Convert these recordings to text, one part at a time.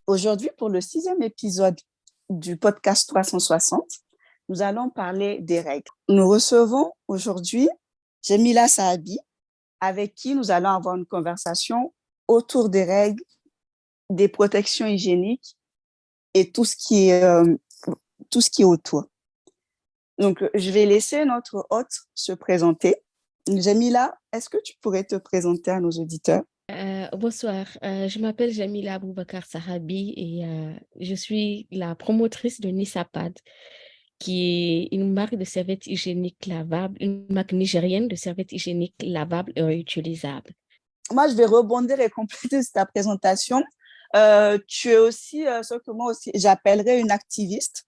Aujourd'hui, pour le sixième épisode du podcast 360, nous allons parler des règles. Nous recevons aujourd'hui Jemila Sahabi, avec qui nous allons avoir une conversation autour des règles, des protections hygiéniques et tout ce qui est autour. Donc, je vais laisser notre hôte se présenter. Jamila, est-ce que tu pourrais te présenter à nos auditeurs? Bonsoir, je m'appelle Jamila Aboubakar Sahabi et je suis la promotrice de Nisapad, qui est une marque de serviettes hygiéniques lavables, une marque nigérienne de serviettes hygiéniques lavables et réutilisables. Moi, je vais rebondir et compléter ta présentation. Tu es aussi ce que moi aussi j'appellerais une activiste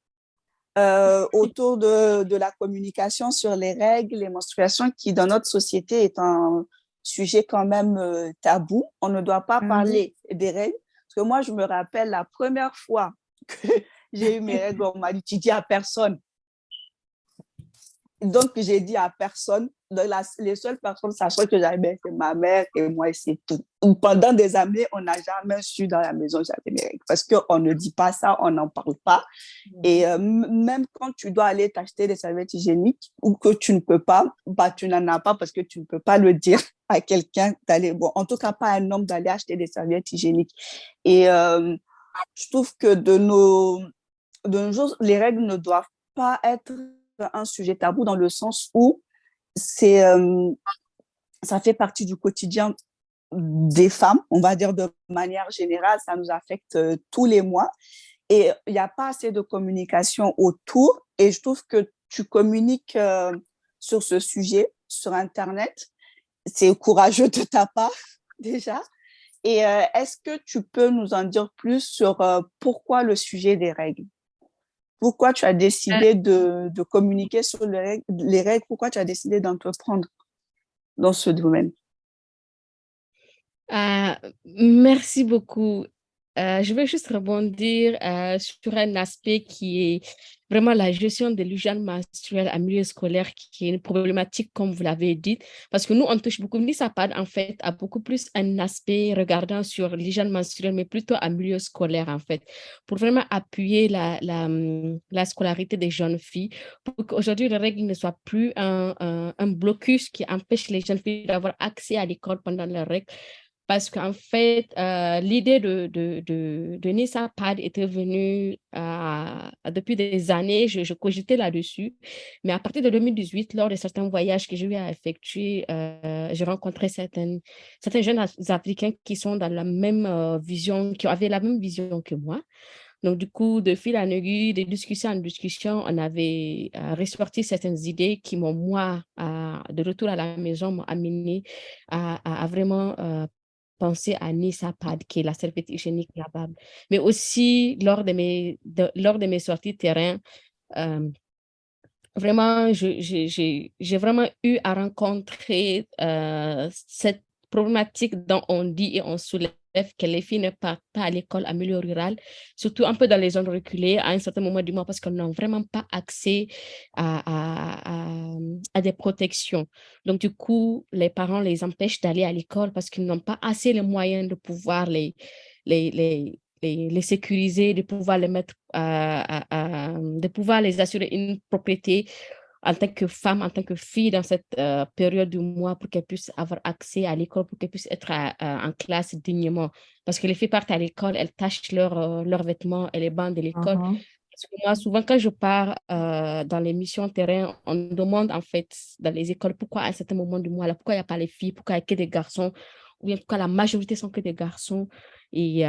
autour de la communication sur les règles, les menstruations, qui dans notre société est un sujet quand même tabou. On ne doit pas Mhm. parler des règles. Parce que moi, je me rappelle la première fois que j'ai eu mes règles, on m'a dit, tu dis à personne. Donc, j'ai dit à personne. Les seules personnes sachant que j'avais, c'est ma mère et moi, et c'est tout. Pendant des années, on n'a jamais su dans la maison que j'avais mes règles. Parce qu'on ne dit pas ça, on n'en parle pas. Et même quand tu dois aller t'acheter des serviettes hygiéniques ou que tu ne peux pas, bah, tu n'en as pas parce que tu ne peux pas le dire à quelqu'un d'aller, bon, en tout cas pas à un homme d'aller acheter des serviettes hygiéniques. Et je trouve que de nos jours, les règles ne doivent pas être un sujet tabou dans le sens où c'est, ça fait partie du quotidien des femmes, on va dire de manière générale, ça nous affecte tous les mois. Et il n'y a pas assez de communication autour. Et je trouve que tu communiques sur ce sujet sur Internet. C'est courageux de ta part, déjà. Et est-ce que tu peux nous en dire plus sur pourquoi le sujet des règles? Pourquoi tu as Euh, décidé de communiquer sur les règles? Pourquoi tu as décidé d'entreprendre dans ce domaine? Merci beaucoup. Je vais juste rebondir sur un aspect qui est vraiment la gestion de l'hygiène menstruelle en milieu scolaire, qui est une problématique, comme vous l'avez dit, parce que nous, on touche beaucoup. Nisapad, en fait, a beaucoup plus un aspect regardant sur l'hygiène menstruelle, mais plutôt en milieu scolaire, en fait, pour vraiment appuyer la scolarité des jeunes filles, pour qu'aujourd'hui, les règles ne soient plus un blocus qui empêche les jeunes filles d'avoir accès à l'école pendant leurs règles. Parce qu'en fait, l'idée de Nisapad était venue depuis des années, je cogitais là-dessus. Mais à partir de 2018, lors de certains voyages que j'ai eu à effectuer, j'ai rencontré certains jeunes Africains qui sont dans la même vision, qui avaient la même vision que moi. Donc, du coup, de fil en aiguille, de discussion en discussion, on avait ressorti certaines idées qui m'ont, moi, de retour à la maison, m'ont amené à vraiment penser à Nisapad, qui est la serviette hygiénique lavable. Mais aussi, lors de mes sorties terrain, euh, vraiment, j'ai vraiment eu à rencontrer cette problématique dont on dit et on soulève que les filles ne partent pas à l'école en milieu rural, surtout un peu dans les zones reculées à un certain moment du mois parce qu'elles n'ont vraiment pas accès à des protections. Donc, du coup, les parents les empêchent d'aller à l'école parce qu'ils n'ont pas assez les moyens de pouvoir les, les, les sécuriser, de pouvoir les mettre, de pouvoir les assurer une propriété en tant que femme, en tant que fille dans cette période du mois pour qu'elles puissent avoir accès à l'école, pour qu'elles puissent être en classe dignement. Parce que les filles partent à l'école, elles tachent leurs vêtements et les bancs de l'école. Mhm. Parce que moi, souvent, quand je pars dans les missions terrain, on me demande en fait dans les écoles pourquoi à un certain moment du mois, là, pourquoi il n'y a pas les filles, pourquoi il n'y a que des garçons, ou bien pourquoi la majorité sont que des garçons. Et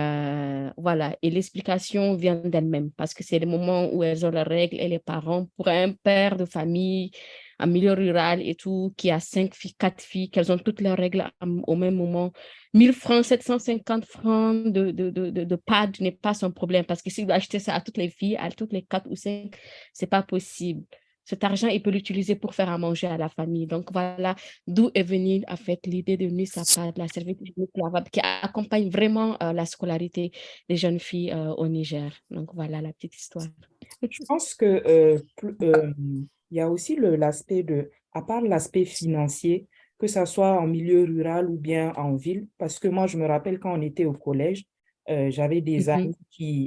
voilà, et l'explication vient d'elle-même parce que c'est le moment où elles ont leurs règles et les parents, pour un père de famille en milieu rural et tout, qui a 5 filles, 4 filles, qu'elles ont toutes leurs règles au même moment, 1 000 francs, 750 francs de pad n'est pas son problème parce que s'il doit acheter ça à toutes les filles, à toutes les 4 ou 5, c'est pas possible. Cet argent, il peut l'utiliser pour faire à manger à la famille. Donc voilà d'où est venue en fait l'idée de NUSAPAD, la serviette hygiénique lavable, qui accompagne vraiment la scolarité des jeunes filles au Niger. Donc voilà la petite histoire. Je pense que il y a aussi l'aspect à part l'aspect financier, que ça soit en milieu rural ou bien en ville, parce que moi, je me rappelle quand on était au collège, J'avais des amis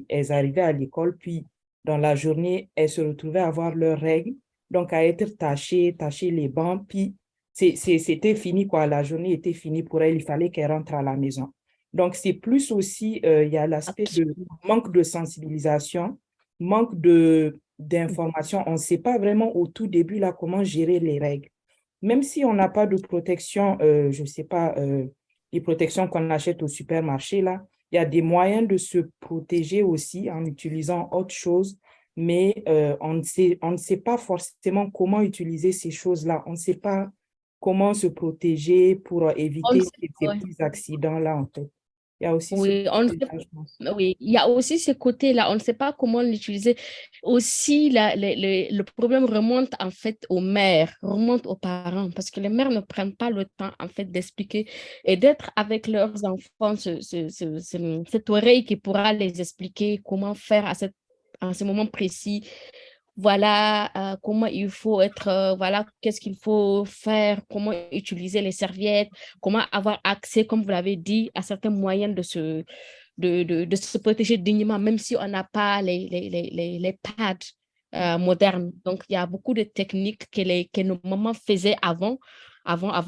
elles arrivaient à l'école, puis dans la journée, elles se retrouvaient à avoir leurs règles, donc à être tachées les bancs, puis c'était fini, quoi. La journée était finie pour elles, il fallait qu'elles rentrent à la maison. Donc, c'est plus aussi, il y a l'aspect Ok. de manque de sensibilisation, manque d'information. On ne sait pas vraiment au tout début, là, comment gérer les règles. Même si on n'a pas de protection, je ne sais pas, les protections qu'on achète au supermarché, là, il y a des moyens de se protéger aussi en utilisant autre chose, mais on ne sait pas forcément comment utiliser ces choses-là. On ne sait pas comment se protéger pour On ne éviter sait ces pas. petits accidents-là, en fait. Il y a aussi ce Oui, on ne sait côté-là, je pense. oui, il y a aussi ce côté-là, on ne sait pas comment l'utiliser. Aussi, le problème remonte en fait aux mères, remonte aux parents, parce que les mères ne prennent pas le temps en fait d'expliquer et d'être avec leurs enfants, cette oreille qui pourra les expliquer comment faire à ce moment précis. Voilà comment il faut être, voilà qu'est-ce qu'il faut faire, comment utiliser les serviettes, comment avoir accès, comme vous l'avez dit, à certains moyens de se protéger dignement, même si on n'a pas les pads modernes. Donc, il y a beaucoup de techniques que nos mamans faisaient avant,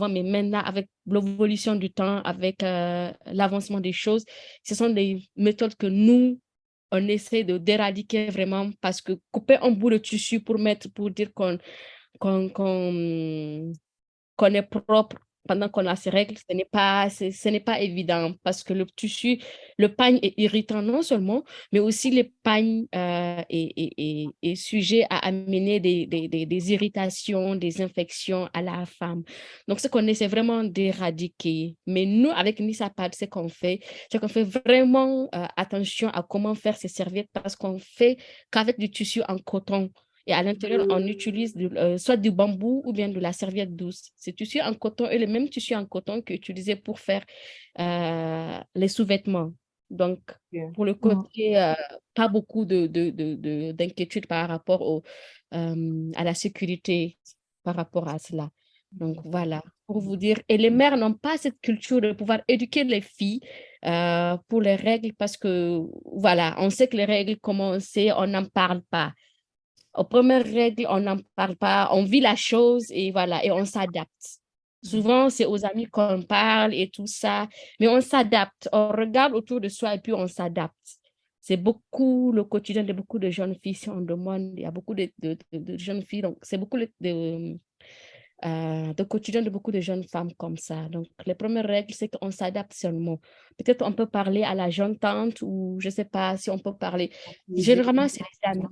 mais maintenant, avec l'évolution du temps, avec l'avancement des choses, ce sont des méthodes que nous, on essaie d'éradiquer vraiment parce que couper un bout de tissu pour dire qu'on qu'on est propre pendant qu'on a ses règles, ce n'est pas évident parce que le tissu, le pagne est irritant non seulement, mais aussi le pagne est sujet à amener des irritations, des infections à la femme. Donc, ce qu'on essaie vraiment d'éradiquer. Mais nous, avec Nisapad, c'est qu'on fait vraiment attention à comment faire ces serviettes parce qu'on fait qu'avec du tissu en coton. Et à l'intérieur, on utilise soit du bambou ou bien de la serviette douce. C'est tissu en coton et le même tissu en coton qu'utilisé pour faire les sous-vêtements. Donc, Bien. pour le côté, pas beaucoup d'inquiétude par rapport à la sécurité par rapport à cela. Donc, voilà, pour vous dire. Et les mères n'ont pas cette culture de pouvoir éduquer les filles pour les règles parce que, voilà, on sait que les règles, comment on sait, on n'en parle pas. Aux premières règles, on n'en parle pas, on vit la chose et voilà, et on s'adapte. Souvent, c'est aux amis qu'on parle et tout ça, mais on s'adapte. On regarde autour de soi et puis on s'adapte. C'est beaucoup le quotidien de beaucoup de jeunes filles. Si on demande, il y a beaucoup de jeunes filles, donc c'est beaucoup de quotidien de beaucoup de jeunes femmes comme ça. Donc, les premières règles, c'est qu'on s'adapte seulement. Peut-être on peut parler à la jeune tante ou je ne sais pas si on peut parler. Généralement, c'est les amis.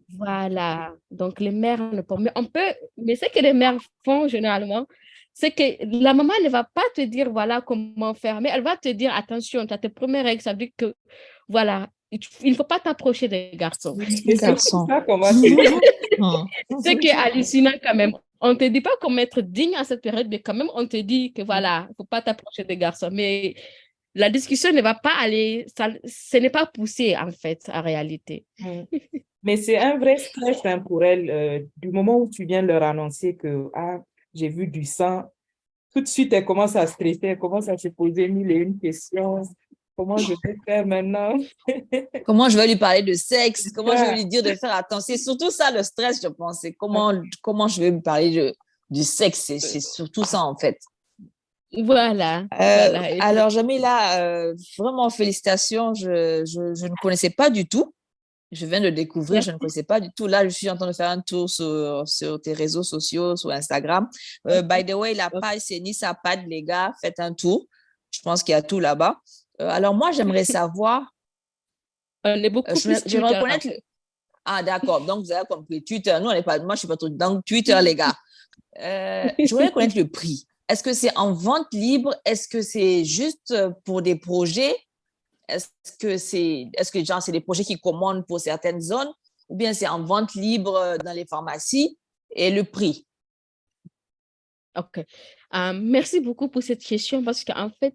Voilà. Donc, les mères ne peuvent. Mais on peut, mais ce que les mères font généralement, c'est que la maman ne va pas te dire voilà comment faire, mais elle va te dire attention, tu as tes premières règles, ça veut dire que voilà, il ne faut pas t'approcher des garçons. Et c'est pour Garçon. ça qu'on va te dire. Ce qui est hallucinant quand même. On ne te dit pas comment être digne à cette période, mais quand même, on te dit que voilà, il ne faut pas t'approcher des garçons. Mais la discussion ne va pas aller, ce n'est pas poussé en fait, en réalité. Mais c'est un vrai stress hein, pour elles. Du moment où tu viens leur annoncer que ah, j'ai vu du sang, tout de suite, elles commencent à stresser, elles commencent à se poser mille et une questions. Comment je vais faire maintenant? Comment je vais lui parler de sexe? Comment je vais Ah, lui dire de faire attention? C'est surtout ça le stress, je pense. C'est comment je vais lui parler du sexe. C'est surtout ça, en fait. Voilà, voilà. Alors, Jamila, vraiment félicitations. Je ne connaissais pas du tout. Je viens de découvrir, je ne Merci. connaissais pas du tout. Là, je suis en train de faire un tour sur tes réseaux sociaux, sur Instagram. By the way, la page, c'est Nisapad, les gars. Faites un tour. Je pense qu'il y a tout là-bas. Alors, moi, j'aimerais savoir, On est beaucoup plus j'aimerais Twitter. connaître. Ah, d'accord. Donc, vous avez compris. Twitter, nous, on n'est pas, moi, je suis pas trop. Donc, Twitter, les gars. Je voudrais connaître le prix. Est-ce que c'est en vente libre? Est-ce que c'est juste pour des projets? Est-ce que genre, c'est des projets qui commandent pour certaines zones? Ou bien c'est en vente libre dans les pharmacies? Et le prix? OK. Merci beaucoup pour cette question parce qu'en fait,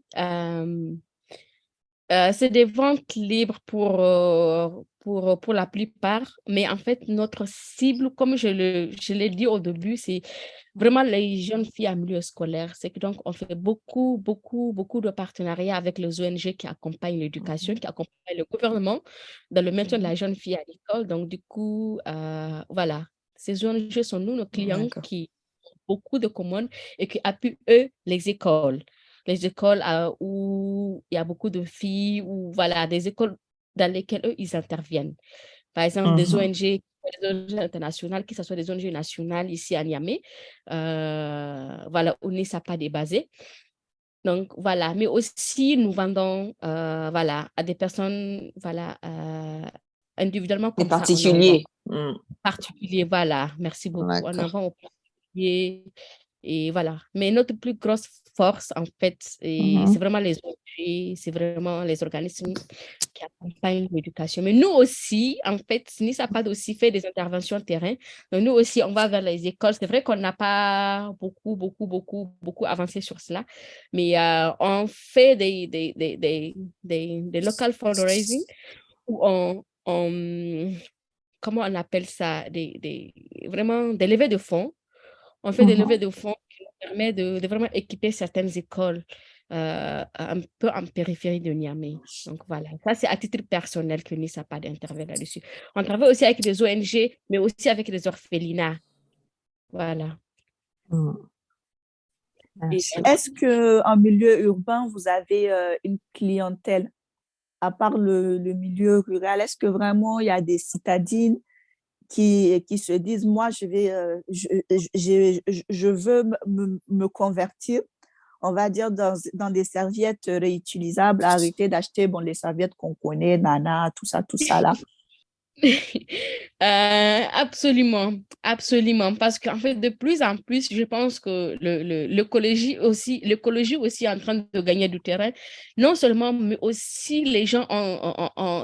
C'est des ventes libres pour la plupart, mais en fait, notre cible, comme je l'ai dit au début, c'est vraiment les jeunes filles en milieu scolaire. C'est que donc, on fait beaucoup, beaucoup, beaucoup de partenariats avec les ONG qui accompagnent l'éducation, qui accompagnent le gouvernement dans le maintien de la jeune fille à l'école. Donc, du coup, voilà, ces ONG sont nous, nos clients D'accord. qui ont beaucoup de commandes et qui appuient, eux, les écoles. Les écoles où il y a beaucoup de filles, ou voilà, des écoles dans lesquelles eux, ils interviennent. Par exemple, des Mhm. ONG, des ONG internationales, que ce soit des ONG nationales ici à Niamey, voilà, où NISAPAD est basé. Donc, voilà, mais aussi nous vendons voilà, à des personnes voilà, individuellement C'est comme ça, on en vend. particulier. Particulier, voilà, merci beaucoup. On en D'accord. vend au particulier. Et voilà. Mais notre plus grosse force, en fait, c'est Mhm. vraiment les ONG, c'est vraiment les organismes qui accompagnent l'éducation. Mais nous aussi, en fait, NISAPAD aussi fait des interventions terrain. Donc, nous aussi, on va vers les écoles. C'est vrai qu'on n'a pas beaucoup avancé sur cela, mais on fait des local fundraising où comment on appelle ça, vraiment des levées de fonds. On fait des levées Mhm. de fonds qui nous permettent de vraiment équiper certaines écoles un peu en périphérie de Niamey. Donc voilà, ça c'est à titre personnel que NISAPAD intervient là-dessus. On travaille aussi avec des ONG, mais aussi avec des orphelinats. Voilà. Et, Merci. Est-ce qu'en milieu urbain, vous avez une clientèle, à part le milieu rural? Est-ce que vraiment il y a des citadines qui se disent, moi, je veux me convertir, on va dire, dans des serviettes réutilisables, arrêter d'acheter bon, les serviettes qu'on connaît, Nana, tout ça là. Absolument, absolument. Parce qu'en fait, de plus en plus, je pense que l'écologie aussi est en train de gagner du terrain. Non seulement, mais aussi les gens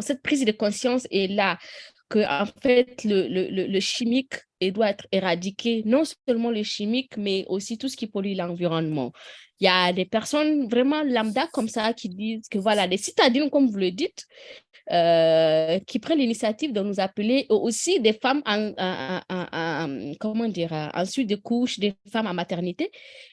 cette prise de conscience est là, que en fait, le chimique il doit être éradiqué. Non seulement le chimique, mais aussi tout ce qui pollue l'environnement. Il y a des personnes vraiment lambda comme ça qui disent que voilà, des citadines, comme vous le dites, qui prennent l'initiative de nous appeler, aussi des femmes comment dire, ensuite des couches, des femmes en maternité,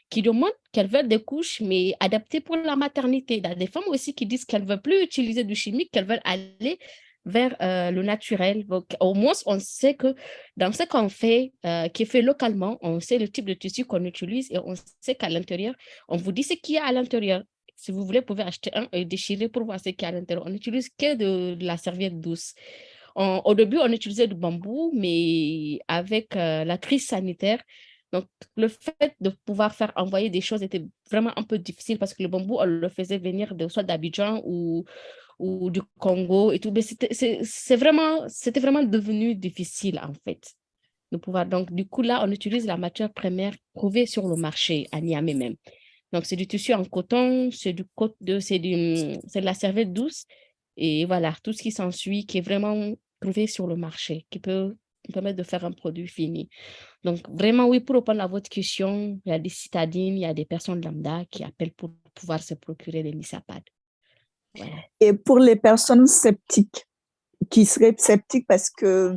qui demandent qu'elles veulent des couches, mais adaptées pour la maternité. Il y a des femmes aussi qui disent qu'elles ne veulent plus utiliser du chimique, qu'elles veulent aller vers le naturel. Donc, au moins, on sait que dans ce qu'on fait, qui est fait localement, on sait le type de tissu qu'on utilise et on sait qu'à l'intérieur, on vous dit ce qu'il y a à l'intérieur. Si vous voulez, vous pouvez acheter un et déchirer pour voir ce qu'il y a à l'intérieur. On n'utilise que de la serviette douce. Au début, on utilisait du bambou, mais avec la crise sanitaire, donc le fait de pouvoir faire envoyer des choses était vraiment un peu difficile parce que le bambou, on le faisait venir soit d'Abidjan ou du Congo et tout. Mais c'était vraiment devenu difficile, en fait, de pouvoir. Donc, du coup, là, on utilise la matière première trouvée sur le marché, à Niamey même. Donc, c'est du tissu en coton, c'est de la serviette douce. Et voilà, tout ce qui s'ensuit, qui est vraiment trouvé sur le marché, qui peut permettre de faire un produit fini. Donc, vraiment, oui, pour répondre à votre question, il y a des citadines, il y a des personnes lambda qui appellent pour pouvoir se procurer des NISAPAD. Voilà. Et pour les personnes sceptiques, qui seraient sceptiques parce que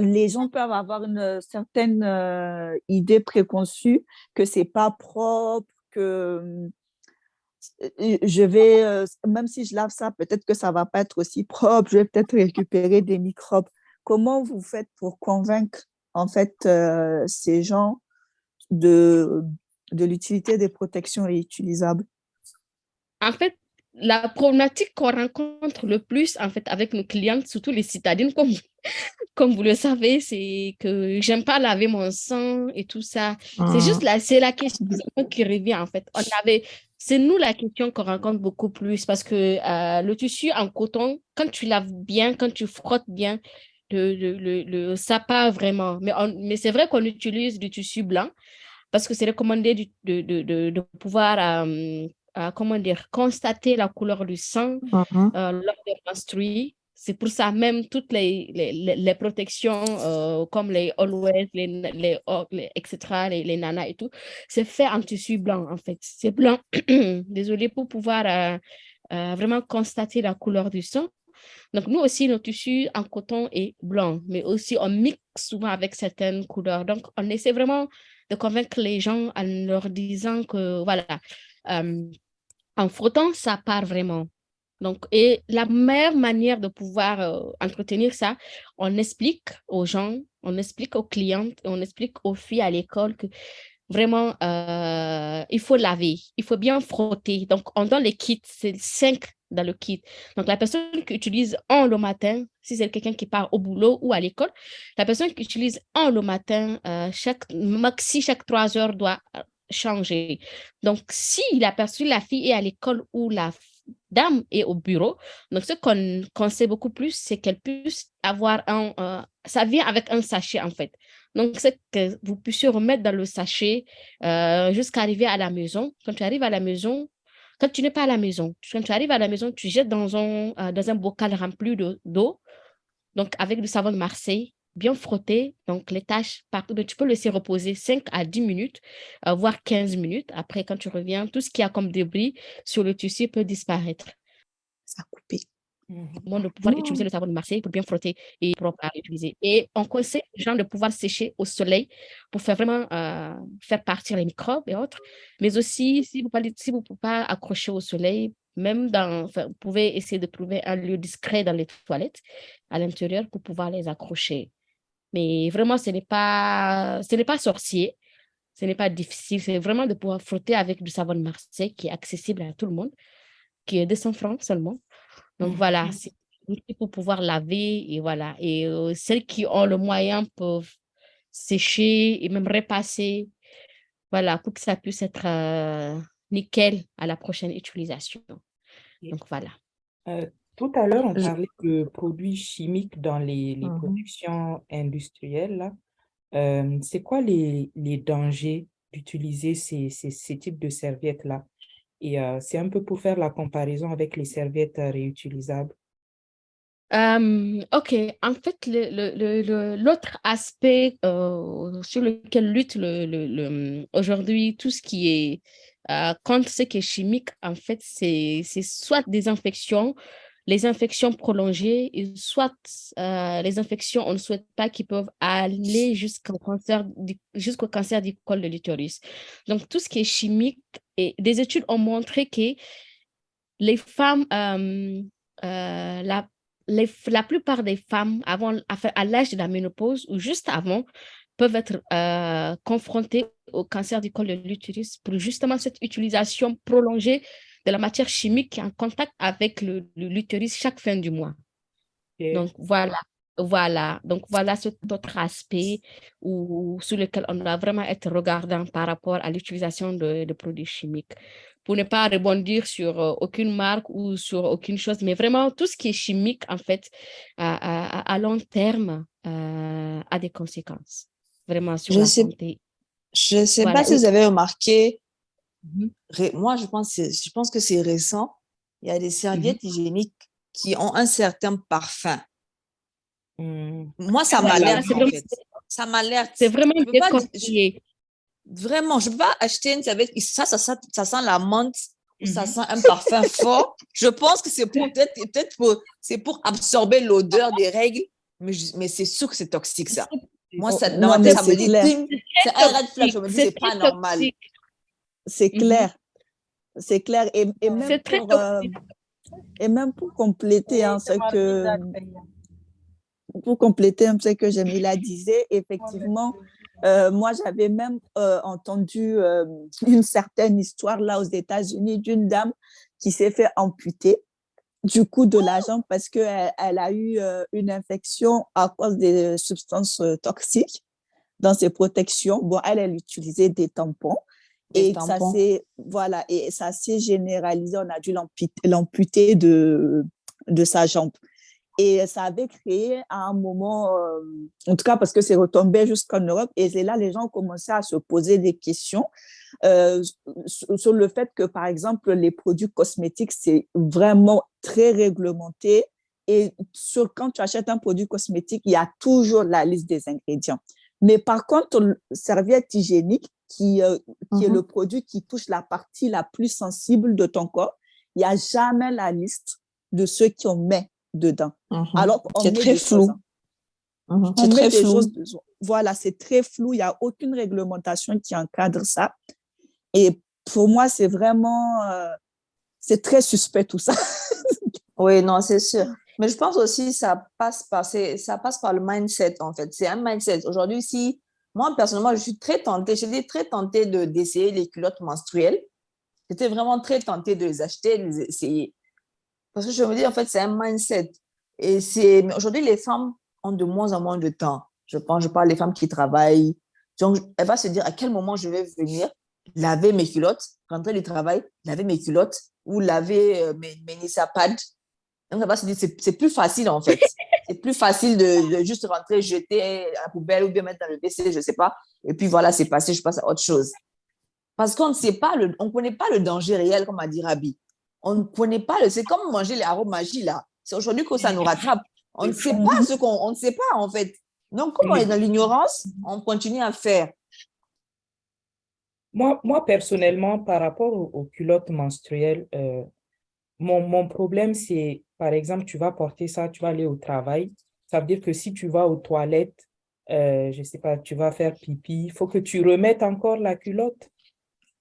les gens peuvent avoir une certaine idée préconçue que c'est pas propre, que je vais, même si je lave ça, peut-être que ça va pas être aussi propre, je vais peut-être récupérer des microbes. Comment vous faites pour convaincre en fait ces gens de, de l'utilité des protections réutilisables? En fait, la problématique qu'on rencontre le plus en fait avec nos clientes, surtout les citadines, comme vous le savez, c'est que j'aime pas laver mon sang et tout ça. C'est juste là, c'est la question qui revient en fait. C'est nous la question qu'on rencontre beaucoup plus parce que le tissu en coton, quand tu laves bien, quand tu frottes bien, ça part vraiment. Mais c'est vrai qu'on utilise du tissu blanc parce que c'est recommandé de pouvoir comment dire, constater la couleur du sang lors des menstrues. C'est pour ça même toutes les protections comme les Always, etc., les nanas et tout, c'est fait en tissu blanc en fait. C'est blanc. Désolée pour pouvoir vraiment constater la couleur du sang. Donc, nous aussi, nos tissus en coton est blanc, mais aussi on mixe souvent avec certaines couleurs. Donc, on essaie vraiment de convaincre les gens en leur disant que, voilà, en frottant, ça part vraiment. Donc, et la meilleure manière de pouvoir entretenir ça, on explique aux gens, on explique aux clientes, on explique aux filles à l'école que vraiment, il faut laver, il faut bien frotter. Donc, on donne les kits, c'est 5 dans le kit. Donc, la personne qui utilise un le matin, si c'est quelqu'un qui part au boulot ou à l'école, la personne qui utilise un le matin, maxi chaque 3 heures doit changer. Donc, si la fille est à l'école ou la dame est au bureau, donc ce qu'on sait beaucoup plus, c'est qu'elle puisse avoir ça vient avec un sachet en fait. Donc, c'est que vous puissiez remettre dans le sachet jusqu'à arriver à la maison. Quand tu arrives à la maison, quand tu n'es pas à la maison, quand tu arrives à la maison, tu jettes dans un bocal rempli d'eau, donc avec du savon de Marseille, bien frotté. Donc, les taches partout, tu peux laisser reposer 5 à 10 minutes, voire 15 minutes. Après, quand tu reviens, tout ce qu'il y a comme débris sur le tissu peut disparaître. Ça a coupé. Bon, de pouvoir utiliser le savon de Marseille pour bien frotter et propre à utiliser. Et on conseille aux gens de pouvoir sécher au soleil pour faire vraiment faire partir les microbes et autres. Mais aussi, si vous ne pouvez pas accrocher au soleil, vous pouvez essayer de trouver un lieu discret dans les toilettes à l'intérieur pour pouvoir les accrocher. Mais vraiment, ce n'est pas sorcier, ce n'est pas difficile. C'est vraiment de pouvoir frotter avec du savon de Marseille qui est accessible à tout le monde, qui est 200 francs seulement. Donc voilà, c'est pour pouvoir laver et voilà. Et celles qui ont le moyen peuvent sécher et même repasser, voilà, pour que ça puisse être nickel à la prochaine utilisation. Donc voilà. Tout à l'heure, on parlait de produits chimiques dans les Mhm. productions industrielles, là. C'est quoi les dangers d'utiliser ces types de serviettes-là? Et c'est un peu pour faire la comparaison avec les serviettes réutilisables. OK. En fait, l'autre aspect sur lequel lutte aujourd'hui tout ce qui est contre ce qui est chimique, en fait, c'est soit des infections, les infections prolongées, et soit les infections, on ne souhaite pas, qui peuvent aller jusqu'au cancer du col de l'utérus. Donc, tout ce qui est chimique, et des études ont montré que les femmes, la plupart des femmes à l'âge de la ménopause ou juste avant peuvent être confrontées au cancer du col de l'utérus pour justement cette utilisation prolongée de la matière chimique qui est en contact avec l'utérus chaque fin du mois. Et Donc voilà. Donc voilà cet autre aspect sur lequel on doit vraiment être regardant par rapport à l'utilisation de produits chimiques. Pour ne pas rebondir sur aucune marque ou sur aucune chose, mais vraiment tout ce qui est chimique, en fait, à long terme, a des conséquences, vraiment sur Je la sais, santé. je sais pas Voilà. si vous avez remarqué, Mhm. moi je pense que c'est récent, il y a des serviettes hygiéniques qui ont un certain parfum. Moi, ça Voilà, m'alerte c'est en vraiment, fait. Ça m'alerte. c'est vraiment Je peux pas dire, déconseillé. vraiment, je peux pas acheter une serviette, ça sent la menthe ou ça Mhm. sent un parfum fort. Je pense que c'est c'est pour absorber l'odeur des règles, mais c'est sûr que c'est toxique ça. Moi, Oh, ça, dans non, ma mais tête, ça me c'est dit, clair. tim, c'est un red flag. Je me dis, C'est c'est très pas normal. toxique. C'est clair. C'est clair. Et même C'est très toxique. et même pour compléter ce que Jamila disait, effectivement, moi, j'avais même entendu une certaine histoire là aux États-Unis d'une dame qui s'est fait amputer du coup de la jambe parce qu'elle a eu une infection à cause des substances toxiques dans ses protections. Bon, elle utilisait des tampons Des et tampons. et ça s'est généralisé. On a dû l'amputer de sa jambe. Et ça avait créé à un moment, en tout cas parce que c'est retombé jusqu'en Europe, et c'est là les gens ont commencé à se poser des questions euh, sur le fait que, par exemple, les produits cosmétiques, c'est vraiment très réglementé. Et quand tu achètes un produit cosmétique, il y a toujours la liste des ingrédients. Mais par contre, serviette hygiénique, qui est le produit qui touche la partie la plus sensible de ton corps, il n'y a jamais la liste de ceux qu'on met dedans. Alors qu'on C'est met très des flou. choses, C'est on met très des flou. choses, voilà, c'est très flou, il n'y a aucune réglementation qui encadre ça. Et pour moi, c'est vraiment, c'est très suspect tout ça. Oui, non, c'est sûr. Mais je pense aussi ça passe par le mindset, en fait. C'est un mindset. Aujourd'hui, si moi, personnellement, je suis très tentée, j'étais très tentée d'essayer les culottes menstruelles. J'étais vraiment très tentée de les acheter, de les essayer. Parce que je me dis, en fait, c'est un mindset. Mais aujourd'hui, les femmes ont de moins en moins de temps. Je parle des femmes qui travaillent. Donc, elle va se dire à quel moment je vais venir laver mes culottes, rentrer du travail, laver mes culottes ou laver mes Nissapads. Donc, elle va se dire, c'est plus facile, en fait. C'est plus facile de juste rentrer, jeter à la poubelle ou bien mettre dans le WC, je ne sais pas. Et puis voilà, c'est passé, je passe à autre chose. Parce qu'on ne sait pas, on ne connaît pas le danger réel, comme a dit Rabi. On ne connaît pas, c'est comme manger les aromagies, là. C'est aujourd'hui que ça nous rattrape. On ne sait pas on ne sait pas, en fait. Donc, comme on est dans l'ignorance, on continue à faire. Moi, personnellement, par rapport aux culottes menstruelles, mon problème, c'est, par exemple, tu vas porter ça, tu vas aller au travail. Ça veut dire que si tu vas aux toilettes, je ne sais pas, tu vas faire pipi, il faut que tu remettes encore la culotte.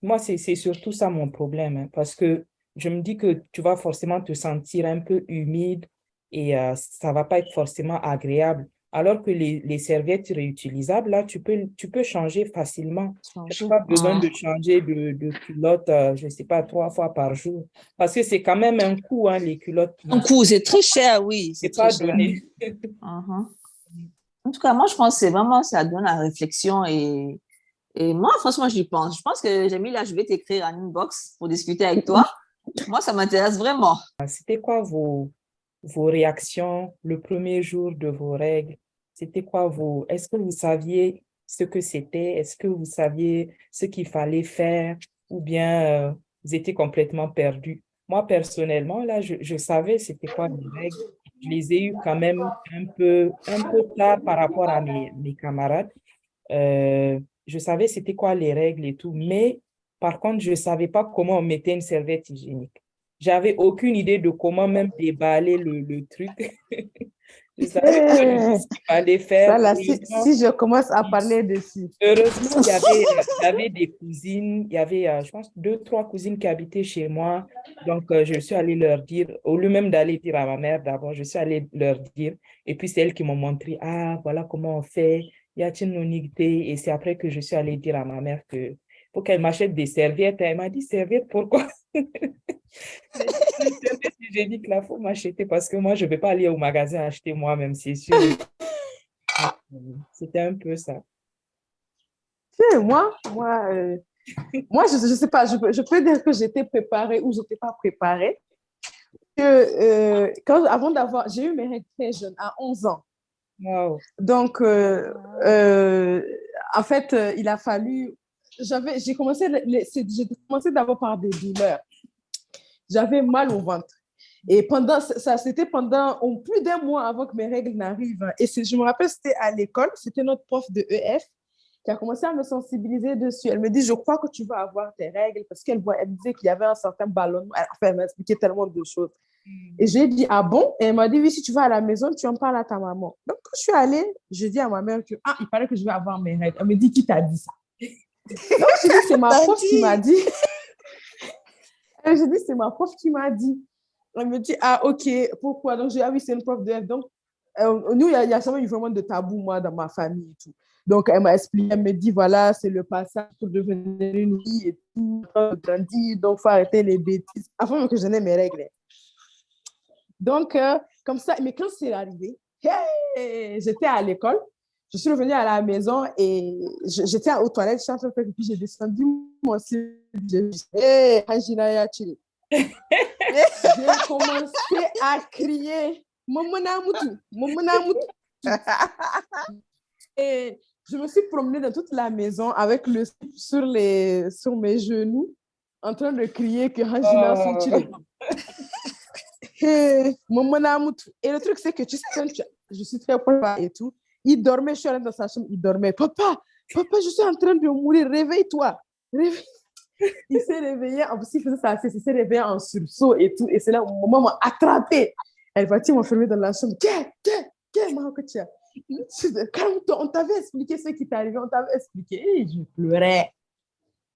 Moi, c'est surtout ça mon problème, hein, parce que je me dis que tu vas forcément te sentir un peu humide et ça ne va pas être forcément agréable. Alors que les serviettes réutilisables, là, tu peux changer facilement. Tu n'as pas besoin de changer de culotte, je ne sais pas, 3 fois par jour. Parce que c'est quand même un coût, hein, les culottes. Un coût, c'est très cher, oui. C'est pas donné. En tout cas, moi, je pense que c'est vraiment, ça donne la réflexion et moi, franchement, j'y pense. Je pense que, Jamila, je vais t'écrire en inbox pour discuter avec toi. Moi, ça m'intéresse vraiment. C'était quoi vos réactions le premier jour de vos règles? C'était quoi Est-ce que vous saviez ce que c'était? Est-ce que vous saviez ce qu'il fallait faire? Ou bien vous étiez complètement perdu? Moi, personnellement, là, je savais c'était quoi mes règles. Je les ai eues quand même un peu tard par rapport à mes camarades. Je savais c'était quoi les règles et tout, mais par contre, je ne savais pas comment on mettait une serviette hygiénique. J'avais aucune idée de comment même déballer le truc. Je savais pas ce qu'il fallait faire. Ça, là, si je commence à parler dessus. Heureusement, il y avait des cousines, il y avait, je pense, 2, 3 cousines qui habitaient chez moi. Donc, je suis allée leur dire, au lieu même d'aller dire à ma mère d'abord, je suis allée leur dire. Et puis, c'est elles qui m'ont montré, ah, voilà comment on fait, y a-t-il une unité? Et c'est après que je suis allée dire à ma mère que faut qu'elle m'achète des serviettes. Elle m'a dit, serviettes, pourquoi? J'ai dit que là, il faut m'acheter parce que moi, je ne vais pas aller au magasin acheter moi-même, c'est sûr. C'était un peu ça. Moi, je ne sais pas, je peux dire que j'étais préparée ou je n'étais pas préparée. Avant d'avoir, j'ai eu mes règles très jeunes, à 11 ans. Wow. Donc, en fait, il a fallu, j'ai commencé d'abord par des douleurs. J'avais mal au ventre. Et c'était pendant plus d'1 mois avant que mes règles n'arrivent. Et je me rappelle, c'était à l'école, c'était notre prof de EF qui a commencé à me sensibiliser dessus. Elle me dit, je crois que tu vas avoir tes règles parce qu'elle me disait qu'il y avait un certain ballonnement. Enfin, elle m'a expliqué tellement de choses. Et j'ai dit, ah bon? Et elle m'a dit, oui, si tu vas à la maison, tu en parles à ta maman. Donc, quand je suis allée, je dis à ma mère que, il paraît que je vais avoir mes règles. Elle me dit, qui t'a dit ça? Donc, je dis, c'est ma prof qui m'a dit. Et je dis, c'est ma prof qui m'a dit. Elle me dit, ah, ok, pourquoi? Donc, j'ai dit, ah oui, c'est une prof de F. Donc, nous, il y a jamais eu vraiment de tabou, moi, dans ma famille et tout. Donc, elle m'a expliqué, elle me dit, voilà, c'est le passage pour devenir une fille et tout, grandir, donc, il faut arrêter les bêtises. Avant même que je n'ai mes règles. Donc, comme ça, mais quand c'est arrivé, j'étais à l'école, je suis revenue à la maison et j'étais aux toilettes, je suis en train de faire pipi, j'ai descendu mon slip, j'ai dit, hé, Angina Yachiri. J'ai commencé à crier, Momona Moutou. Et je me suis promenée dans toute la maison avec le slip sur mes genoux, en train de crier que Angina Yachiri. Et le truc, c'est que tu sais, je suis très proche et tout. Il dormait, je suis allée dans sa chambre, il dormait. Papa, je suis en train de mourir, réveille-toi. Il Il s'est réveillé, en plus, il faisait ça, il s'est réveillé en sursaut et tout. Et c'est là où maman m'a attrapé. Elle va m'enfermer dans la chambre. Qu'est-ce maman que tu as? Calme-toi, on t'avait expliqué ce qui t'est arrivé, on t'avait expliqué. Et je pleurais.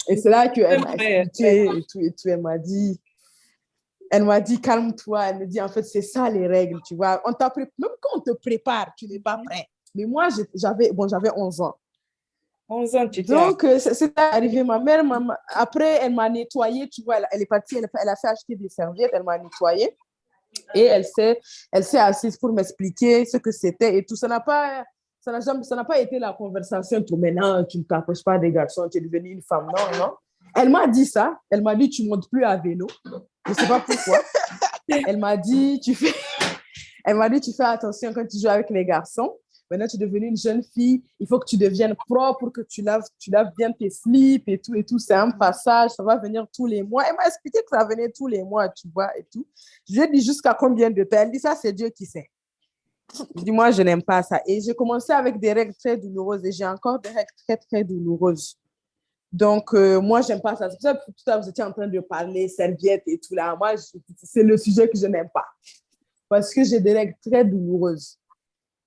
Et c'est là qu'elle m'a expliqué et tout. Elle m'a dit, calme-toi. Elle me dit, en fait, c'est ça les règles, tu vois. Même quand on te prépare, tu n'es pas prêt. Mais moi, j'avais 11 ans. 11 ans, tu Donc, c'est arrivé. Ma mère, après, elle m'a nettoyée, tu vois. Elle est partie, elle a fait acheter des serviettes, elle m'a nettoyée. Et elle s'est assise pour m'expliquer ce que c'était et tout. Ça n'a pas été la conversation. Tout maintenant, tu ne t'approches pas des garçons, tu es devenue une femme. Non, non. Elle m'a dit ça. Elle m'a dit, tu ne montes plus à vélo. Je ne sais pas pourquoi. Elle m'a dit, tu fais attention quand tu joues avec les garçons. Maintenant, tu es devenue une jeune fille. Il faut que tu deviennes propre pour que tu laves bien tes slips et tout. C'est un passage. Ça va venir tous les mois. Elle m'a expliqué que ça venait tous les mois, tu vois, et tout. Je lui ai dit jusqu'à combien de temps. Elle dit ça, c'est Dieu qui sait. Je dis, moi, je n'aime pas ça. Et j'ai commencé avec des règles très douloureuses et j'ai encore des règles très, très douloureuses. Donc, moi, je n'aime pas ça. C'est pour ça que tout à l'heure, vous étiez en train de parler serviettes et tout là. Moi, c'est le sujet que je n'aime pas. Parce que j'ai des règles très douloureuses.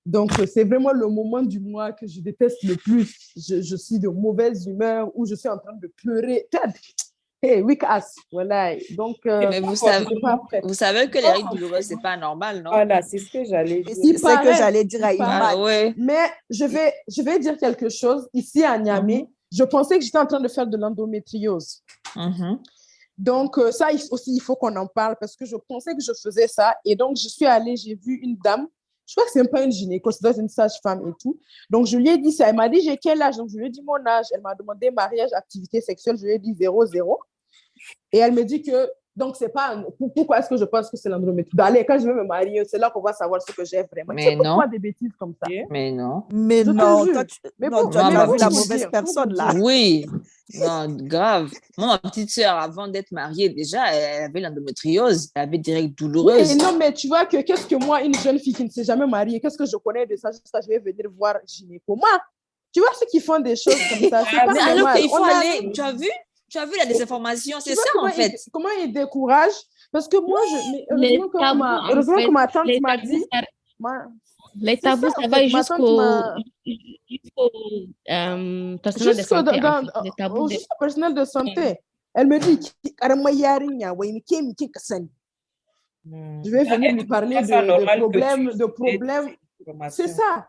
Donc, c'est vraiment le moment du mois que je déteste le plus. Je suis de mauvaise humeur ou je suis en train de pleurer. Hey, weak ass. Voilà. Donc, mais vous savez que les règles douloureuses, ce n'est pas normal, non? Voilà, c'est ce que j'allais dire. C'est ce que j'allais dire à Iman. Ouais. Mais je vais dire quelque chose. Ici, à Niamey, je pensais que j'étais en train de faire de l'endométriose. Donc, ça aussi, il faut qu'on en parle parce que je pensais que je faisais ça. Et donc, je suis allée, j'ai vu une dame. Je crois que c'est même pas une gynéco, c'est une sage-femme et tout. Donc, je lui ai dit ça. Elle m'a dit, j'ai quel âge? Donc, je lui ai dit mon âge. Elle m'a demandé mariage, activité sexuelle. Je lui ai dit 0. Et elle me dit que, donc, c'est pas, pourquoi est-ce que je pense que c'est l'endométriose? Allez, quand je vais me marier, c'est là qu'on va savoir ce que j'ai vraiment. Mais non. Pourquoi des bêtises comme ça? Mais non. Mais non, toi, tu as vu la vous mauvaise dire, personne là. Oui, non, grave. Moi, ma petite sœur, avant d'être mariée, déjà, elle avait l'endométriose. Elle avait des règles douloureuses. Oui, non, mais tu vois que qu'est-ce que moi, une jeune fille qui ne s'est jamais mariée, qu'est-ce que je connais de ça jusqu'à je vais venir voir gynéco? Moi, tu vois ceux qui font des choses comme ça, c'est pas mais normal. alors qu'il faut aller, tu as vu la désinformation, c'est ça en fait. Comment ils découragent? Parce que moi, heureusement que ma tante m'a dit. Les tabous, ça va jusqu'au personnel de santé. Jusqu'au personnel de santé. Elle me dit, je vais venir lui parler de problèmes. C'est ça.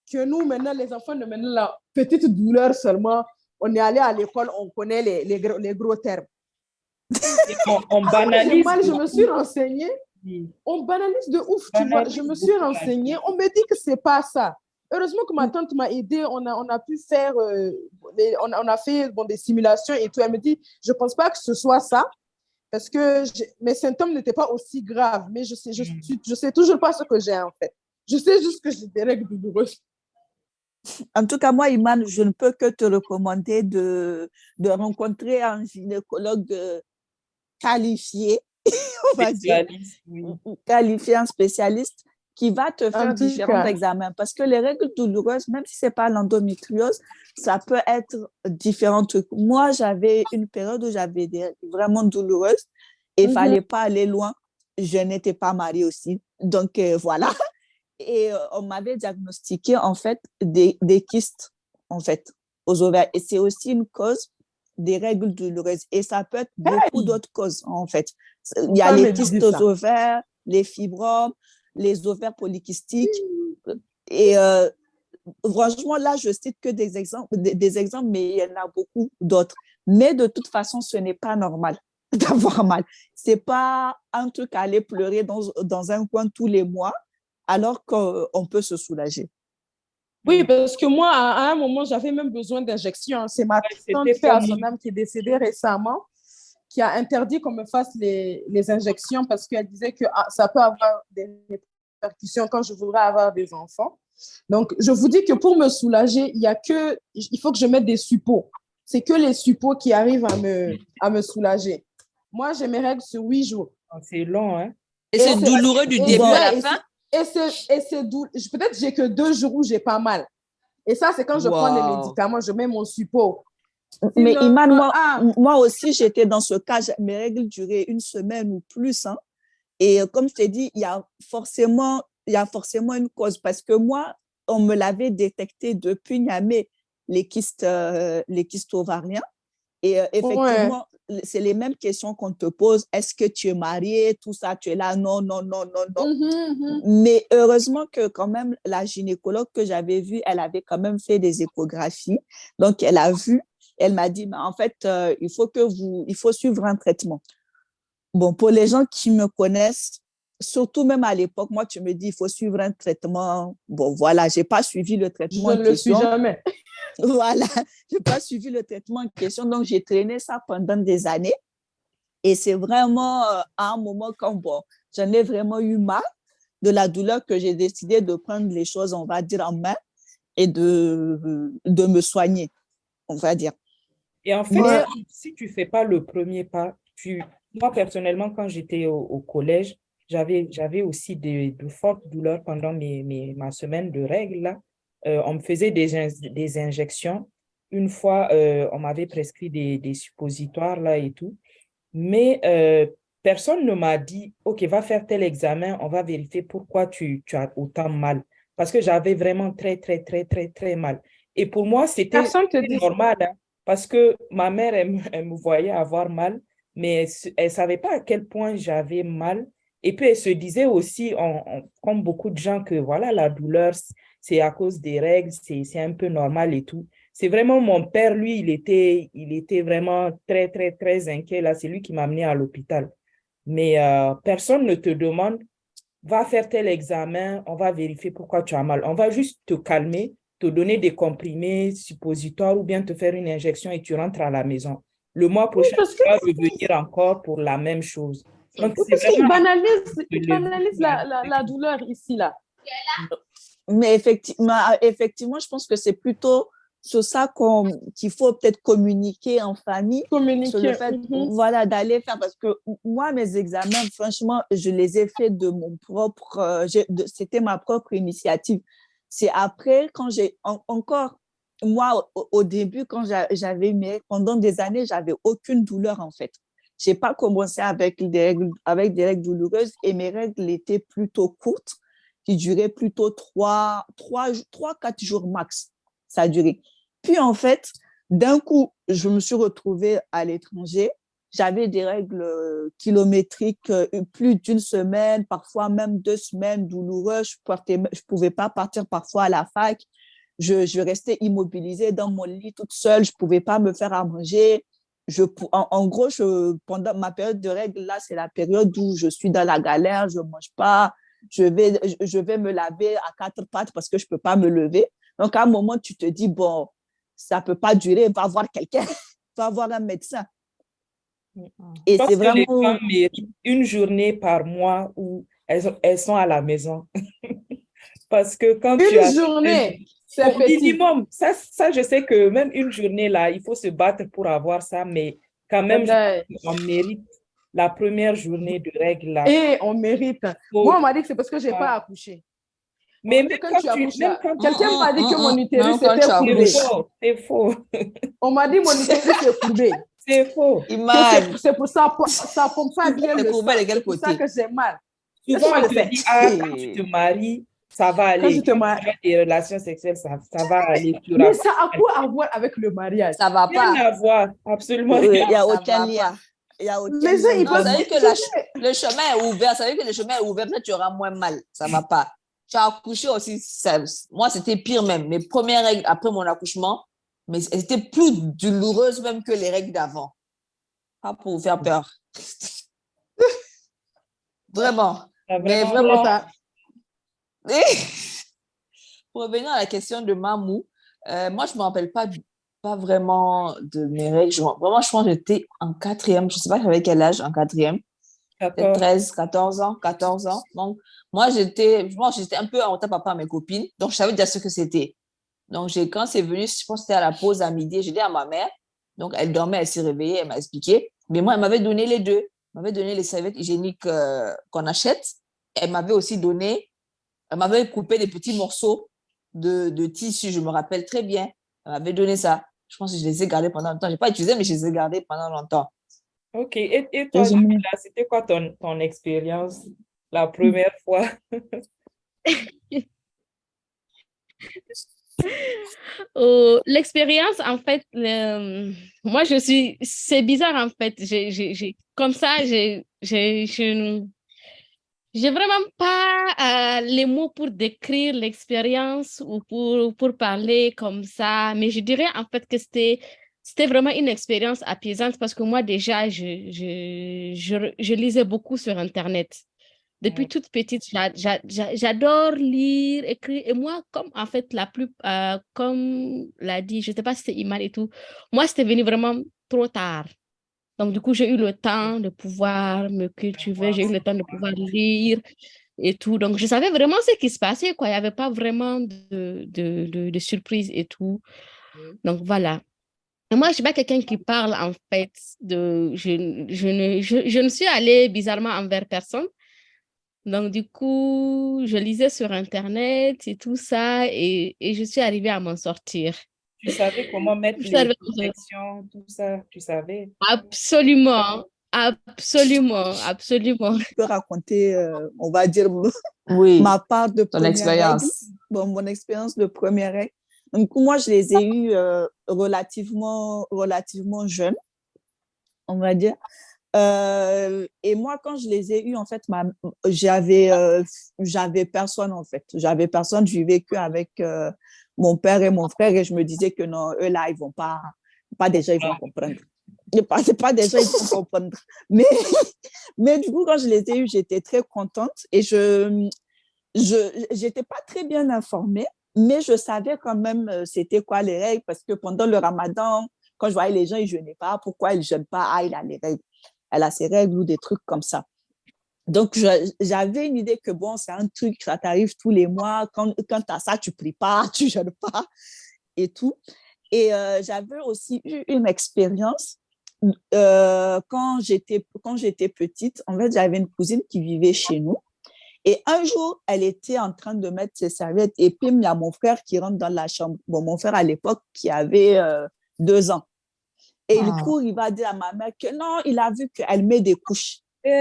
Que nous, maintenant, les enfants de maintenant, la petite douleur seulement, on est allé à l'école, on connaît les gros termes. On banalise. Je me suis renseignée. On banalise de ouf, tu vois. Je me suis renseignée. On me dit que c'est pas ça. Heureusement que ma tante m'a aidée. On a pu faire, on a fait des simulations et tout. Elle me dit, je pense pas que ce soit ça parce que mes symptômes n'étaient pas aussi graves. Mais je sais toujours pas ce que j'ai en fait. Je sais juste que j'ai des règles douloureuses. En tout cas, moi, Iman, je ne peux que te recommander de rencontrer un gynécologue qualifié, on va dire, qualifié, un spécialiste qui va te faire différents examens. Parce que les règles douloureuses, même si ce n'est pas l'endométriose, ça peut être différents trucs. Moi, j'avais une période où j'avais des règles vraiment douloureuses et il ne fallait pas aller loin. Je n'étais pas mariée aussi. Donc, voilà. Et on m'avait diagnostiqué, en fait, des kystes, en fait, aux ovaires. Et c'est aussi une cause des règles douloureuses. Et ça peut être beaucoup d'autres causes, en fait. Il y a les kystes aux ovaires, les fibromes, les ovaires polykystiques. Et franchement, là, je cite que des exemples, mais il y en a beaucoup d'autres. Mais de toute façon, ce n'est pas normal d'avoir mal. Ce n'est pas un truc à aller pleurer dans un coin tous les mois, alors qu'on peut se soulager. Oui, parce que moi, à un moment, j'avais même besoin d'injections. C'est ma tante à son âme qui est décédée récemment, qui a interdit qu'on me fasse les injections parce qu'elle disait que ça peut avoir des répercussions quand je voudrais avoir des enfants. Donc, je vous dis que pour me soulager, il faut que je mette des suppos. C'est que les suppos qui arrivent à me soulager. Moi, j'ai mes règles sur 8 jours. C'est long, hein? Et c'est douloureux du début à la fin? Et c'est douloureux. Peut-être que j'ai que 2 jours où j'ai pas mal. Et ça, c'est quand je prends les médicaments, je mets mon suppôt. Mais Sinon, Iman, ah, moi aussi, j'étais dans ce cas. Mes règles duraient une semaine ou plus, hein. Et comme je t'ai dit, il y a forcément une cause parce que moi, on me l'avait détecté depuis Niamey, les kystes ovariens. Et ouais. effectivement, c'est les mêmes questions qu'on te pose. Est-ce que tu es marié? Tout ça, tu es là. Non, non, non, non, non. Mhm. Mais heureusement que quand même, la gynécologue que j'avais vue, elle avait quand même fait des échographies. Donc, elle a vu, elle m'a dit, en fait, il faut suivre un traitement. Bon, pour les gens qui me connaissent, surtout même à l'époque, moi, tu me dis, il faut suivre un traitement. Bon, voilà, j'ai pas suivi le Je traitement en ne le suis question. jamais. Voilà, j'ai pas suivi le traitement en question. Donc, j'ai traîné ça pendant des années. Et c'est vraiment à un moment quand, bon, j'en ai vraiment eu marre de la douleur que j'ai décidé de prendre les choses, on va dire, en main et de me soigner, on va dire. Et en fait, Mais si tu fais pas le premier pas, moi personnellement, quand j'étais au collège, j'avais aussi de fortes douleurs pendant ma semaine de règles, là. On me faisait des injections. Une fois, on m'avait prescrit des suppositoires là et tout. Mais personne ne m'a dit, OK, va faire tel examen, on va vérifier pourquoi tu as autant mal. Parce que j'avais vraiment très, très, très, très, très mal. Et pour moi, c'était Personne te dit ça. normal, hein, parce que ma mère, elle me voyait avoir mal, mais elle ne savait pas à quel point j'avais mal. Et puis, elle se disait aussi, comme beaucoup de gens, que voilà, la douleur, c'est à cause des règles, c'est un peu normal et tout. C'est vraiment mon père, lui, il était vraiment très, très, très inquiet. Là, c'est lui qui m'a amené à l'hôpital. Mais personne ne te demande, va faire tel examen, on va vérifier pourquoi tu as mal. On va juste te calmer, te donner des comprimés suppositoires ou bien te faire une injection et tu rentres à la maison. Le mois Oui, prochain, parce tu que vas revenir encore pour la même chose. Donc, oui, c'est parce qu'ils vraiment à banalisent, cause de ils banalisent la l'éducation. douleur ici, là. Mais effectivement, je pense que c'est plutôt sur ça qu'il faut peut-être communiquer en famille, sur le Communiquer. fait, Mhm. voilà, d'aller faire, parce que moi, mes examens, franchement, je les ai faits de mon propre, c'était ma propre initiative. C'est après, quand encore, moi, au début, quand j'avais pendant des années, j'avais aucune douleur, en fait. J'ai pas commencé avec des règles douloureuses et mes règles étaient plutôt courtes qui durait plutôt 4 jours max. Ça a duré. Puis en fait, d'un coup, je me suis retrouvée à l'étranger. J'avais des règles kilométriques, plus d'une semaine, parfois même 2 semaines douloureuses. Je pouvais pas partir parfois à la fac. Je restais immobilisée dans mon lit toute seule. Je pouvais pas me faire à manger. En gros, pendant ma période de règles, là, c'est la période où je suis dans la galère, je mange pas, je vais me laver à quatre pattes parce que je peux pas me lever. Donc, à un moment, tu te dis, bon, ça peut pas durer, va voir quelqu'un, va voir un médecin. Je Et c'est pense que les vraiment, femmes méritent une journée par mois où elles sont à la maison. Parce que quand tu Une as journée, c'est au petit. minimum, ça, je sais que même une journée là, il faut se battre pour avoir ça, mais quand même, je Wallahi. pense qu'on mérite la première journée de règles là. Et on mérite. Moi, on Faut- m'a dit que c'est parce que j'ai pas accouché. On mais m'a même dit que quand quand tu accouches même là, quand quelqu'un m'a dit que mon utérus Même quand tu était c'est courbé. accouches. faux, c'est faux, On m'a dit mon utérus est courbé. c'est faux. Que Iman, c'est pour ça, ça pompe pas bien c'est le courbé sang. de quel C'est pour ça côté? que j'ai mal. Souvent, Laisse-moi on le te faire. dit, ah, quand tu te maries, ça va Quand tu aller. te Quand maries. tu as des relations sexuelles, ça va aller. Tu Mais auras ça a quoi à voir avec le mariage? Ça va rien pas. à voir, absolument il rien. n'y a Ça aucun va lien. pas. Il n'y a aucun Les gens, lien ils Non, peuvent ça veut vraiment. dire que le chemin est ouvert. Ça veut dire que le chemin est ouvert. Peut-être tu auras moins mal. Ça va pas. Tu as accouché aussi. Moi, c'était pire même. Mes premières règles après mon accouchement, mais elles étaient plus douloureuses même que les règles d'avant. Pas pour vous faire peur. Vraiment. Ça Mais vraiment, C'est vraiment. ça. Pour revenir à la question de Mamou, moi, je ne me rappelle pas vraiment de mes règles. Vraiment, je pense que j'étais en quatrième. Je ne sais pas j'avais quel âge en quatrième. Peut-être 14. 13, 14 ans, 14 ans. Donc, moi, j'étais un peu en retard par rapport à mes copines. Donc, je savais déjà ce que c'était. Donc, quand c'est venu, je pense que c'était à la pause à midi, j'ai dit à ma mère. Donc, elle dormait, elle s'est réveillée, elle m'a expliqué. Mais moi, elle m'avait donné les deux. Elle m'avait donné les serviettes hygiéniques qu'on achète. Elle m'avait aussi donné, elle m'avait coupé des petits morceaux de tissu, je me rappelle très bien. Elle m'avait donné ça. Je pense que je les ai gardés pendant longtemps. Je n'ai pas utilisé, mais je les ai gardés pendant longtemps. Ok. Et toi, Jamila, c'était quoi ton expérience la première fois? L'expérience, en fait, moi, c'est bizarre, en fait. Comme ça, j'ai vraiment pas les mots pour décrire l'expérience ou pour parler comme ça, mais je dirais en fait que c'était vraiment une expérience apaisante parce que moi déjà, je lisais beaucoup sur Internet. Depuis toute petite, j'adore lire, écrire. Et moi, comme en fait, comme l'a dit, je ne sais pas si c'était Iman et tout, moi, c'était venu vraiment trop tard. Donc, du coup, j'ai eu le temps de pouvoir me cultiver, j'ai eu le temps de pouvoir lire et tout. Donc, je savais vraiment ce qui se passait, quoi. Il n'y avait pas vraiment de surprise et tout. Donc, voilà. Et moi, je ne suis pas quelqu'un qui parle, en fait, je ne suis allée bizarrement envers personne. Donc, du coup, je lisais sur Internet et tout ça et je suis arrivée à m'en sortir. Tu savais comment mettre Je suis les arrivée à m'en sortir. protections, tout ça, tu savais? Absolument, absolument, absolument. Je peux raconter, on va dire, Oui, ma part de ton première règle. expérience. Bon, mon expérience de première règle. Donc, moi, je les ai eues relativement jeunes, on va dire. Et moi, quand je les ai eus, en fait, j'avais personne, en fait. J'avais personne. J'ai vécu avec mon père et mon frère et je me disais que non, eux, là, ils vont pas déjà, ils vont comprendre. C'est pas déjà, ils vont comprendre. Mais du coup, quand je les ai eus, j'étais très contente et j'étais pas très bien informée, mais je savais quand même c'était quoi les règles parce que pendant le ramadan, quand je voyais les gens, ils jeûnaient pas. Pourquoi ils jeûnent pas? Ah, il a les règles. Elle a ses règles ou des trucs comme ça. Donc, j'avais une idée que bon, c'est un truc, ça t'arrive tous les mois. Quand tu as ça, tu pries pas, tu jeûnes pas et tout. Et j'avais aussi eu une expérience quand j'étais petite. En fait, j'avais une cousine qui vivait chez nous. Et un jour, elle était en train de mettre ses serviettes et puis il y a mon frère qui rentre dans la chambre. Bon, mon frère à l'époque qui avait 2 ans. Et du coup, il va dire à ma mère que non, il a vu qu'elle met des couches. Donc,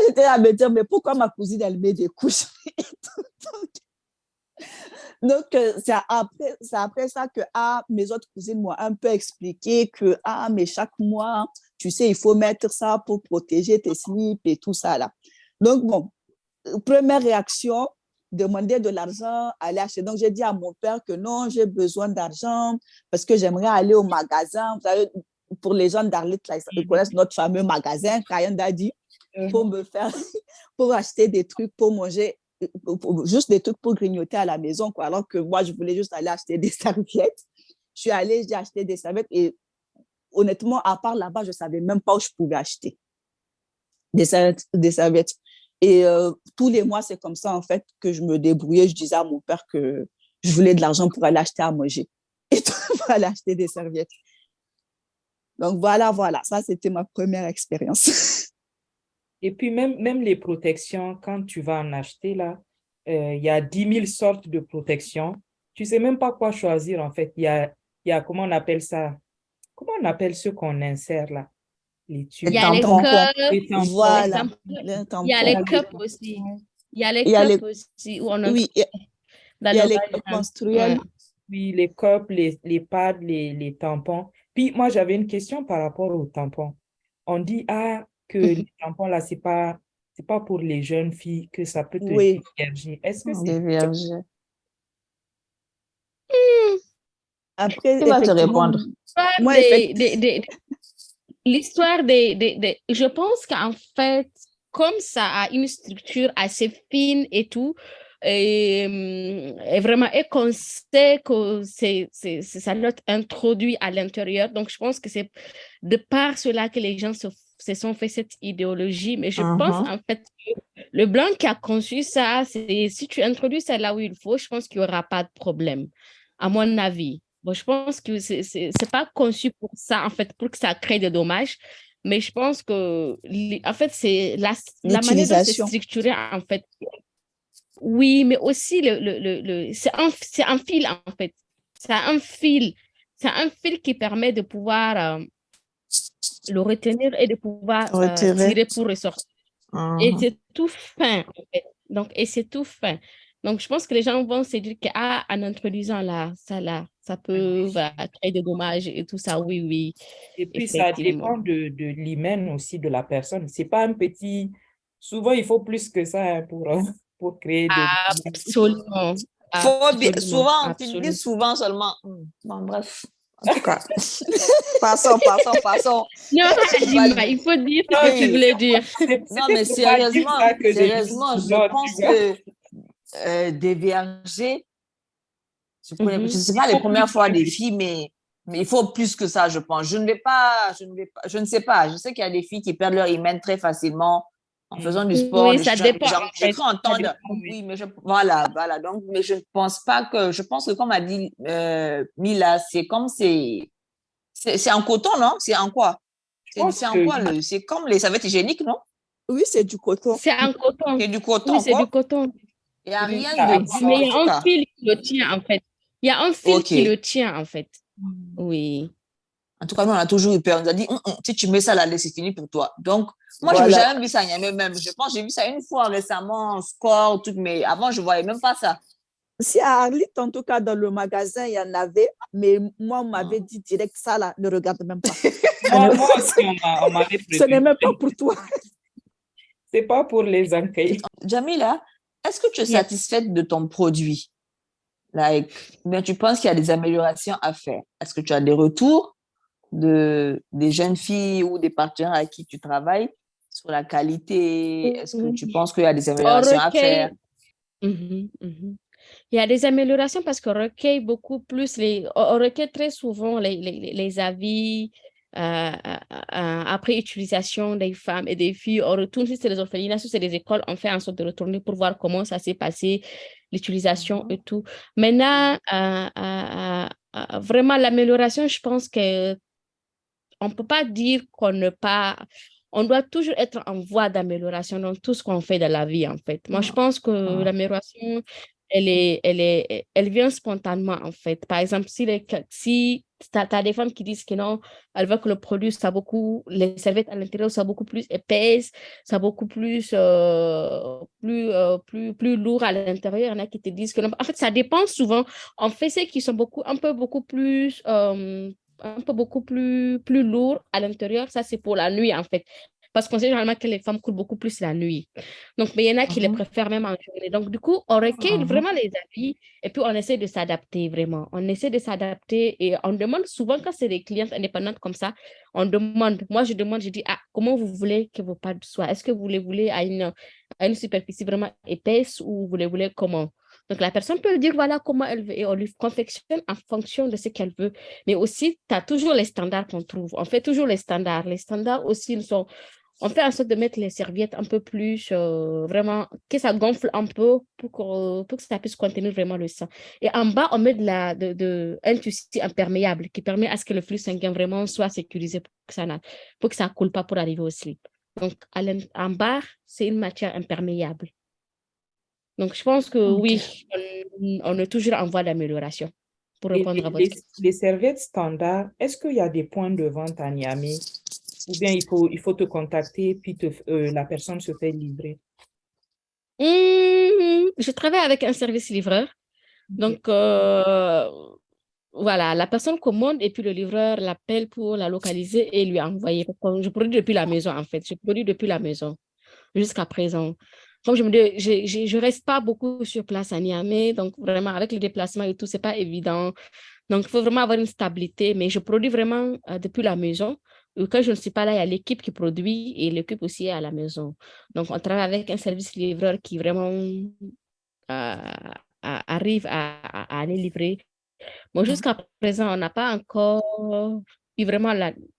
j'étais à me dire, mais pourquoi ma cousine, elle met des couches? Donc, c'est après ça que mes autres cousines m'ont un peu expliqué que, mais chaque mois, tu sais, il faut mettre ça pour protéger tes slips et tout ça là. Donc, bon, première réaction, demander de l'argent, aller acheter. Donc, j'ai dit à mon père que non, j'ai besoin d'argent parce que j'aimerais aller au magasin. Vous savez, pour les gens d'Arlit, ils connaissent notre fameux magasin, Kayan Dadi, pour acheter des trucs pour manger, juste des trucs pour grignoter à la maison, quoi. Alors que moi, je voulais juste aller acheter des serviettes. Je suis allée, j'ai acheté des serviettes et honnêtement, à part là-bas, je ne savais même pas où je pouvais acheter des serviettes. Et tous les mois, c'est comme ça, en fait, que je me débrouillais. Je disais à mon père que je voulais de l'argent pour aller acheter à manger et pour aller acheter des serviettes. Donc, voilà. Ça, c'était ma première expérience. Et puis, même les protections, quand tu vas en acheter, là, il y a 10 000 sortes de protections. Tu ne sais même pas quoi choisir, en fait. Il y a, comment on appelle ça? Comment on appelle ceux qu'on insère, là? Les tubes. Il y a les tampons. cups. Les tampons. Voilà. Il y a les cups aussi. Il y a les Il y a cups aussi. Où on a oui, il y a les cups menstruels. Oui, les cups, les pads, les tampons. Puis moi, j'avais une question par rapport aux tampons. On dit que les tampons, là, c'est pas pour les jeunes filles, que ça peut te dévierger. Est-ce que c'est... Dévierger. Après, Qui va te répondre? Moi, L'histoire je pense qu'en fait, comme ça a une structure assez fine et tout, et vraiment, et qu'on sait que ça doit être introduit à l'intérieur. Donc, je pense que c'est de par cela que les gens se sont fait cette idéologie. Mais je pense en fait que le blanc qui a conçu ça, c'est si tu introduis ça là où il faut, je pense qu'il n'y aura pas de problème, à mon avis. Bon, je pense que c'est pas conçu pour ça, en fait, pour que ça crée des dommages. Mais je pense que, en fait, c'est la manière dont c'est structuré, en fait. Oui, mais aussi, c'est un fil, en fait. C'est un fil. C'est un fil qui permet de pouvoir le retenir et de pouvoir Retirer. tirer pour ressortir. Et c'est tout fin, en fait. Donc, et c'est tout fin. Donc, je pense que les gens vont se dire que, en introduisant là, ça peut créer des dommages et tout ça. Oui, oui, Et puis, ça effectivement. dépend de l'hymen aussi de la personne. C'est pas un petit... Souvent, il faut plus que ça hein, pour créer des... Absolument. Souvent, tu Absolument. dis souvent seulement. Bon, bref. En tout cas, passons. Non, Halima, il faut dire ce que tu voulais dire. Non, mais sérieusement, je pense que déverger, je ne sais pas les premières fois des filles, mais il faut plus que ça, je pense. Je ne sais pas. Je sais qu'il y a des filles qui perdent leur hymen très facilement en faisant du sport. Oui, ça dépend. J'ai cru entendre. Oui, mais voilà. Donc, mais je ne pense pas que. Je pense que, comme a dit Mila, c'est en coton, non? C'est en quoi? C'est en quoi? C'est comme les serviettes hygiéniques, non? Oui, c'est du coton. C'est en coton. C'est du coton, oui, c'est du coton. Il n'y a rien Oui. de... Mais il y a un fil qui le tient, en fait. Il y a un fil qui le tient, en fait. Oui. En tout cas, nous, on a toujours eu peur. On nous a dit, si tu mets ça là, c'est fini pour toi. Donc, moi, je n'ai jamais vu ça. Même. Je pense que j'ai vu ça une fois récemment, en score, tout, mais avant, je ne voyais même pas ça. Si à Arlit, en tout cas, dans le magasin, il y en avait, mais moi, on m'avait dit direct ça, là, ne regarde même pas. Moi aussi, on m'avait prévenu. Ce n'est même pas pour toi. C'est pas pour les enquêtes. Jamila, est-ce que tu es satisfaite de ton produit? Bien, tu penses qu'il y a des améliorations à faire? Est-ce que tu as des retours des jeunes filles ou des partenaires avec qui tu travailles sur la qualité? Est-ce que tu penses qu'il y a des améliorations à faire? Il y a des améliorations parce qu'on recueille beaucoup plus, on recueille très souvent les avis après utilisation des femmes et des filles. On retourne, si c'est les orphelinats, si c'est les écoles, on fait en sorte de retourner pour voir comment ça s'est passé, l'utilisation et tout. Maintenant, vraiment, l'amélioration, je pense que on ne peut pas dire qu'on ne pas... On doit toujours être en voie d'amélioration dans tout ce qu'on fait dans la vie, en fait. Moi, je pense que l'amélioration, elle vient spontanément, en fait. Par exemple, si tu as des femmes qui disent que non, elles veulent que le produit soit les serviettes à l'intérieur soient beaucoup plus épaisses, soient beaucoup plus lourd à l'intérieur. Il y en a qui te disent que non. En fait, ça dépend souvent. On fait ceux qui sont beaucoup plus lourd à l'intérieur. Ça, c'est pour la nuit, en fait. Parce qu'on sait généralement que les femmes coulent beaucoup plus la nuit. Donc, mais il y en a qui les préfèrent même en journée. Donc, du coup, on recueille vraiment les avis et puis on essaie de s'adapter vraiment. On essaie de s'adapter et on demande souvent quand c'est des clientes indépendantes comme ça, on demande, moi je demande, je dis, comment vous voulez que vos pattes soient? Est-ce que vous les voulez à une superficie vraiment épaisse ou vous les voulez comment? Donc, la personne peut dire voilà comment elle veut et on lui confectionne en fonction de ce qu'elle veut. Mais aussi, tu as toujours les standards qu'on trouve. On fait toujours les standards. Les standards aussi on fait en sorte de mettre les serviettes un peu plus, vraiment, que ça gonfle un peu pour que ça puisse contenir vraiment le sang. Et en bas, on met un tissu imperméable qui permet à ce que le flux sanguin vraiment soit sécurisé pour que ça ne coule pas pour arriver au slip. Donc, en bas, c'est une matière imperméable. Donc, je pense que oui, on est toujours en voie d'amélioration pour répondre à votre question. Les serviettes standards, est-ce qu'il y a des points de vente à Niamey? Ou bien il faut te contacter, puis la personne se fait livrer? Je travaille avec un service livreur. Donc, voilà, la personne commande et puis le livreur l'appelle pour la localiser et lui envoyer. Je produis depuis la maison, en fait. Je produis depuis la maison jusqu'à présent. Comme je me dis, je reste pas beaucoup sur place à Niamey. Donc, vraiment, avec les déplacements et tout, c'est pas évident. Donc, il faut vraiment avoir une stabilité. Mais je produis vraiment depuis la maison. Quand je ne suis pas là, il y a l'équipe qui produit et l'équipe aussi est à la maison. Donc, on travaille avec un service livreur qui vraiment arrive à aller livrer. Bon, jusqu'à présent, on n'a pas encore eu vraiment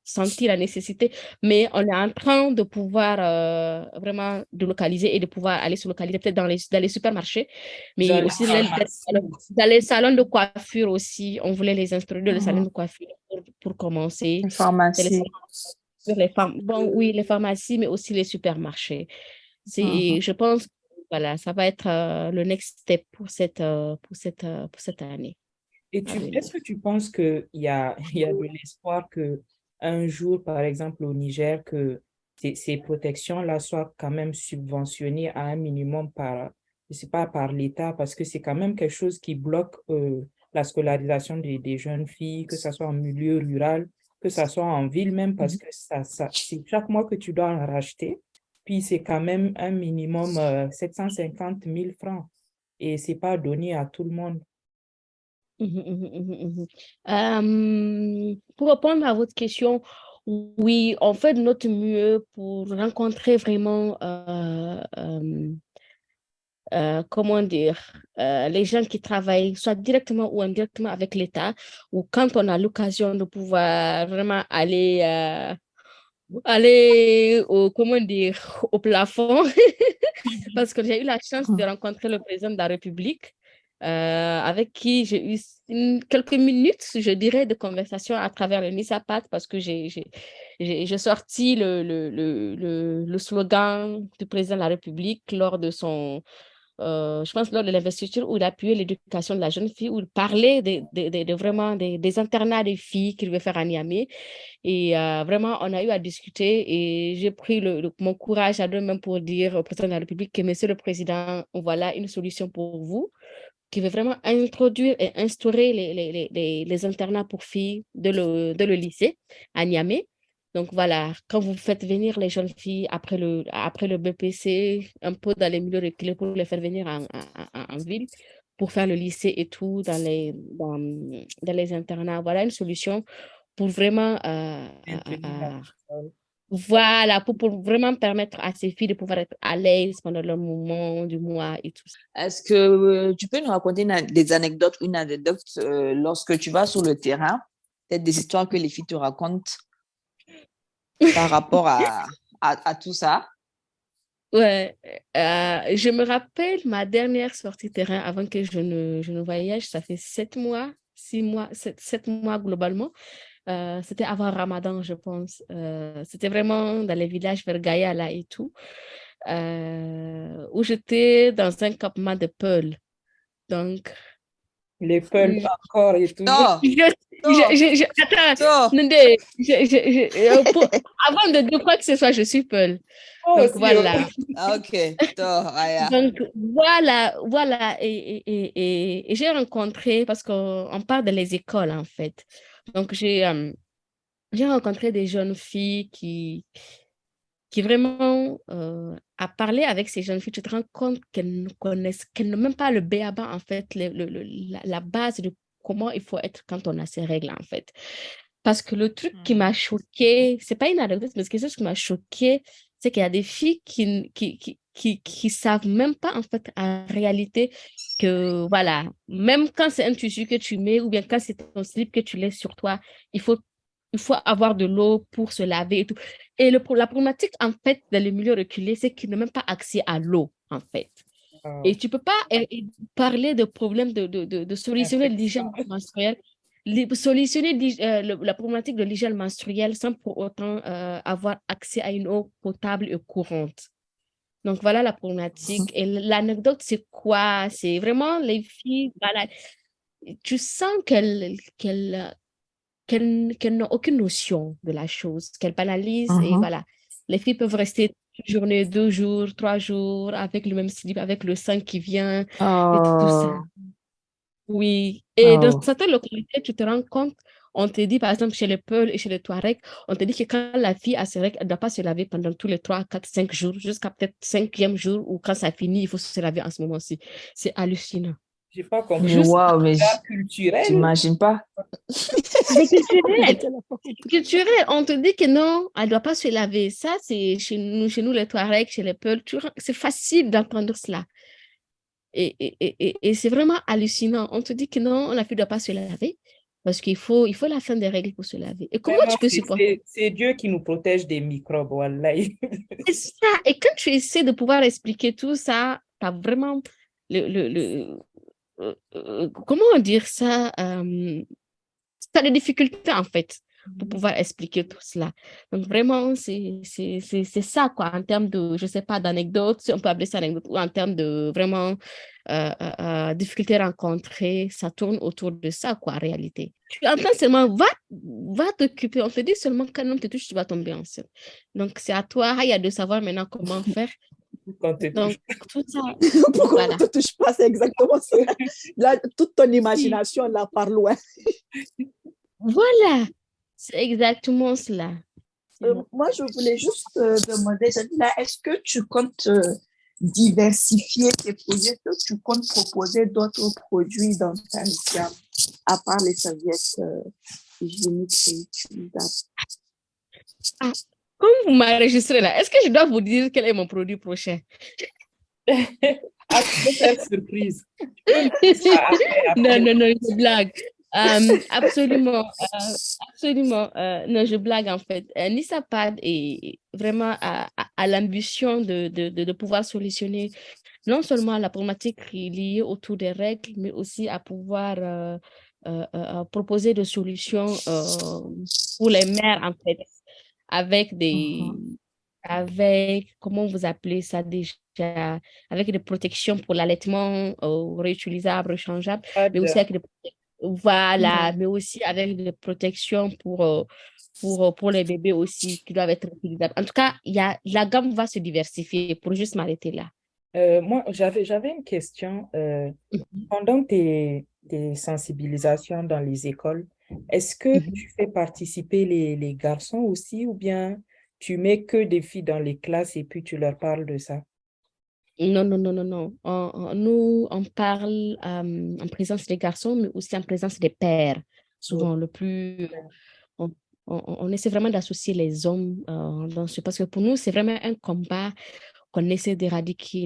senti la nécessité, mais on est en train de pouvoir vraiment localiser et de pouvoir aller se localiser peut-être dans les supermarchés, mais aussi dans les salons de coiffure aussi. On voulait les introduire dans les salons de coiffure pour commencer. Les pharmacies. Les pharmacies, mais aussi les supermarchés. Je pense Voilà, ça va être le next step pour cette année Et à venir. est-ce que tu penses il y a de l'espoir que un jour, par exemple au Niger, que ces protections-là soient quand même subventionnées à un minimum par, je sais pas, par l'État, parce que c'est quand même quelque chose qui bloque la scolarisation des jeunes filles, que ce soit en milieu rural, que ce soit en ville même, parce que c'est chaque mois que tu dois en racheter, puis c'est quand même un minimum 750 000 francs, et c'est pas donné à tout le monde. Pour répondre à votre question, oui, on fait de notre mieux pour rencontrer vraiment, comment dire, les gens qui travaillent, soit directement ou indirectement avec l'État, ou quand on a l'occasion de pouvoir vraiment aller comment dire, au plafond, parce que j'ai eu la chance de rencontrer le président de la République, avec qui j'ai eu quelques minutes, je dirais, de conversation à travers le NISAPAT, parce que j'ai sorti le slogan du président de la République lors de je pense, lors de l'investiture, où il appuyait l'éducation de la jeune fille, où il parlait vraiment des internats des filles qu'il veut faire à Niamey. Et vraiment, on a eu à discuter et j'ai pris mon courage à deux mains pour dire au président de la République que, Monsieur le Président, voilà une solution pour vous, qui veut vraiment introduire et instaurer les internats pour filles de le lycée à Niamey. Donc voilà, quand vous faites venir les jeunes filles après le BPC, un peu dans les milieux reculés pour les faire venir en ville, pour faire le lycée et tout dans les internats, voilà une solution pour vraiment, Maintenir la boussole. voilà, pour vraiment permettre à ces filles de pouvoir être à l'aise pendant le moment du mois et tout ça. Est-ce que tu peux nous raconter des anecdotes, une anecdote lorsque tu vas sur le terrain, peut-être des histoires que les filles te racontent par rapport à tout ça? Ouais, je me rappelle ma dernière sortie terrain avant que je ne voyage, ça fait 7 mois, 6 mois, 7 mois globalement. C'était avant Ramadan, je pense. C'était vraiment dans les villages vers Gaïa là et tout, où j'étais dans un campement de Peul. Donc, Les pulls encore et toujours. Non, non, attends, non. Ndé, avant de dire quoi que ce soit, je suis Peul. Moi Donc, aussi, voilà. Ah, ok, non, Aya. Donc, voilà. Et j'ai rencontré, parce qu'on parle de les écoles, en fait. Donc, j'ai rencontré des jeunes filles qui vraiment, à parler avec ces jeunes filles, tu te rends compte qu'elles ne connaissent, qu'elles n'ont même pas le b.a.-ba, en fait, la base de comment il faut être quand on a ces règles, en fait. Parce que le truc qui m'a choquée, c'est pas une anecdote, mais quelque chose qui m'a choquée, c'est qu'il y a des filles qui savent même pas, en fait, en réalité, que, voilà, même quand c'est un tissu que tu mets, ou bien quand c'est ton slip que tu laisses sur toi, il faut avoir de l'eau pour se laver et tout. Et la problématique, en fait, dans les milieux reculés, c'est qu'ils n'ont même pas accès à l'eau, en fait. Et tu ne peux pas parler de problème de solutionner l'hygiène menstruelle, solutionner la problématique de l'hygiène menstruelle sans pour autant avoir accès à une eau potable et courante. Donc, voilà la problématique. Et l'anecdote, c'est quoi? C'est vraiment les filles, voilà, tu sens qu'elles n'ont aucune notion de la chose, qu'elles banalisent et voilà. Les filles peuvent rester une journée, 2 jours, 3 jours avec le même slip, avec le sang qui vient et tout ça. Oui. Et dans certaines localités, tu te rends compte, on te dit, par exemple, chez les Peuls et chez les Touaregs, on te dit que quand la fille a ses règles, elle ne doit pas se laver pendant tous les 3, 4, 5 jours, jusqu'à peut-être 5e jour, ou quand ça finit, il faut se laver en ce moment-ci. C'est hallucinant. J'ai pas compris. Mais Juste waouh, mais Culturel. j'imagine pas. c'est culturel. On te dit que non, elle ne doit pas se laver. Ça, c'est chez nous les Touaregs, chez les Peuls. C'est facile d'entendre cela. Et c'est vraiment hallucinant. On te dit que non, la fille ne doit pas se laver parce qu'il faut la fin des règles pour se laver. Et comment tu peux supporter? C'est Dieu qui nous protège des microbes, wallahi. C'est ça. Et quand tu essaies de pouvoir expliquer tout ça, tu as vraiment comment dire ça? Tu as des difficultés, en fait. pour pouvoir expliquer tout cela. Donc, vraiment, c'est ça, quoi, en termes de, je ne sais pas, d'anecdotes, si on peut appeler ça anecdote, ou en termes de vraiment difficultés rencontrées, ça tourne autour de ça, quoi, en réalité. Tu entends seulement, va t'occuper. On te dit seulement quand l'homme te touche, tu vas tomber enceinte. Donc, c'est à toi, Aya, de savoir maintenant comment faire. Quand tu Donc, tout ça, Pourquoi voilà. on ne te touche pas? C'est exactement ça. Là, toute ton imagination, là, part loin. Voilà, c'est exactement cela. Moi, je voulais juste demander, Janina, est-ce que tu comptes diversifier tes projets? Est-ce que tu comptes proposer d'autres produits dans ta gamme, à part les serviettes hygiéniques réutilisables? Ah, comme vous m'enregistrez là, est-ce que je dois vous dire quel est mon produit prochain? Ah, tu peux faire surprise. Tu peux me dire ça après. Non, je blague. Absolument, non, je blague en fait. NISAPAD est vraiment à l'ambition de pouvoir solutionner non seulement la problématique liée autour des règles, mais aussi à pouvoir proposer des solutions pour les mères en fait, avec comment vous appelez ça déjà, avec des protections pour l'allaitement réutilisables, rechangeables, mais aussi avec des voilà, mais aussi avec des protections pour les bébés aussi qui doivent être utilisables. En tout cas, la gamme va se diversifier pour juste m'arrêter là. Moi, j'avais une question. Pendant tes sensibilisations dans les écoles, est-ce que tu fais participer les garçons aussi ou bien tu mets que des filles dans les classes et puis tu leur parles de ça? Non. Nous, on parle en présence des garçons, mais aussi en présence des pères. Souvent, le plus... On essaie vraiment d'associer les hommes dans ce... Parce que pour nous, c'est vraiment un combat qu'on essaie d'éradiquer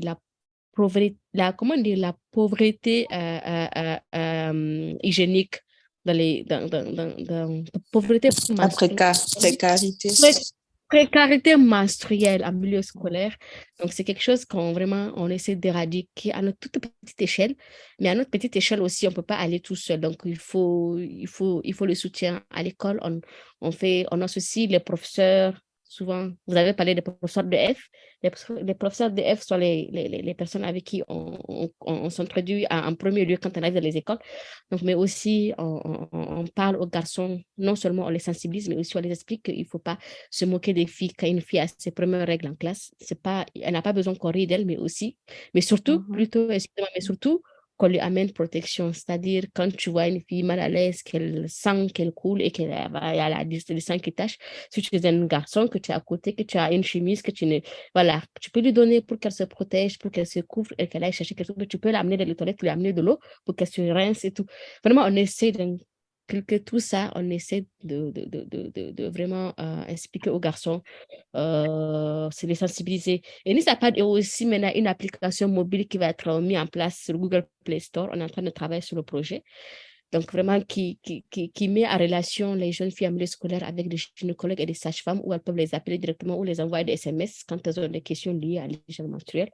pauvreté, comment dire, la pauvreté hygiénique pauvreté La menstruelle. précarité. Précarité menstruelle en milieu scolaire. Donc, c'est quelque chose on essaie d'éradiquer à notre toute petite échelle. Mais à notre petite échelle aussi, on ne peut pas aller tout seul. Donc, il faut le soutien à l'école. On associe les professeurs. Souvent, vous avez parlé des professeurs de F. Les professeurs de F sont les personnes avec qui on s'introduit en premier lieu quand on arrive dans les écoles. Donc, mais aussi, on parle aux garçons. Non seulement on les sensibilise, mais aussi on les explique qu'il ne faut pas se moquer des filles quand une fille a ses premières règles en classe. Elle n'a pas besoin qu'on rie d'elle, mais surtout, mais surtout, qu'on lui amène protection. C'est-à-dire, quand tu vois une fille mal à l'aise, qu'elle sent qu'elle coule et qu'elle a le sang qui tache, si tu es un garçon, que tu es à côté, que tu as une chemise, que tu ne... Voilà, tu peux lui donner pour qu'elle se protège, pour qu'elle se couvre et qu'elle aille chercher quelque chose. Tu peux l'amener dans les toilettes, lui amener de l'eau pour qu'elle se rince et tout. Vraiment, on essaie que tout ça, on essaie de vraiment expliquer aux garçons, c'est les sensibiliser. Et NISAPAD est aussi maintenant une application mobile qui va être mise en place sur Google Play Store. On est en train de travailler sur le projet. Donc, vraiment, qui met en relation les jeunes filles en milieu scolaire avec des gynécologues et des sages-femmes où elles peuvent les appeler directement ou les envoyer des SMS quand elles ont des questions liées à l'hygiène menstruelle.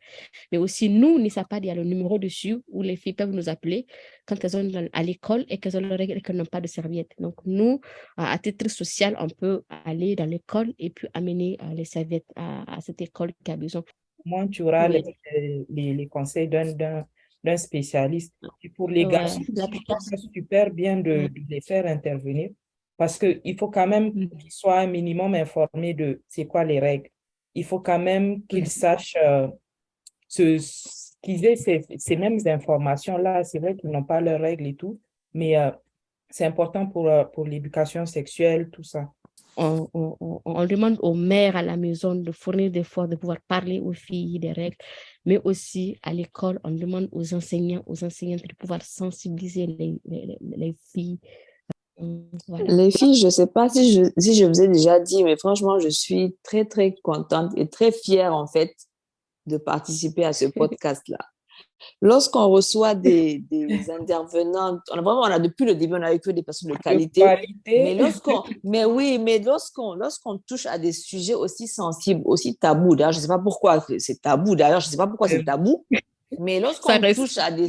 Mais aussi, nous, NISAPAD, il y a le numéro dessus où les filles peuvent nous appeler quand elles sont à l'école et qu'elles ont le règle et qu'elles n'ont pas de serviette. Donc, nous, à titre social, on peut aller dans l'école et puis amener les serviettes à cette école qui a besoin. Moi, tu auras Oui. les conseils d'un spécialiste. Et pour les garçons, je trouve ça super bien de les faire intervenir parce qu'il faut quand même qu'ils soient un minimum informés de c'est quoi les règles. Il faut quand même qu'ils sachent qu'ils aient ces mêmes informations-là. C'est vrai qu'ils n'ont pas leurs règles et tout, mais c'est important pour l'éducation sexuelle, tout ça. On demande aux mères à la maison de fournir des efforts, de pouvoir parler aux filles des règles, mais aussi à l'école, on demande aux enseignants, aux enseignantes de pouvoir sensibiliser les filles. Voilà. Les filles, je ne sais pas si je vous ai déjà dit, mais franchement, je suis très, très contente et très fière, en fait, de participer à ce podcast-là. Lorsqu'on reçoit des intervenantes, on a depuis le début, on a eu que des personnes de qualité. Mais lorsqu'on touche à des sujets aussi sensibles, aussi tabous, d'ailleurs, je ne sais pas pourquoi c'est tabou, mais lorsqu'on touche à des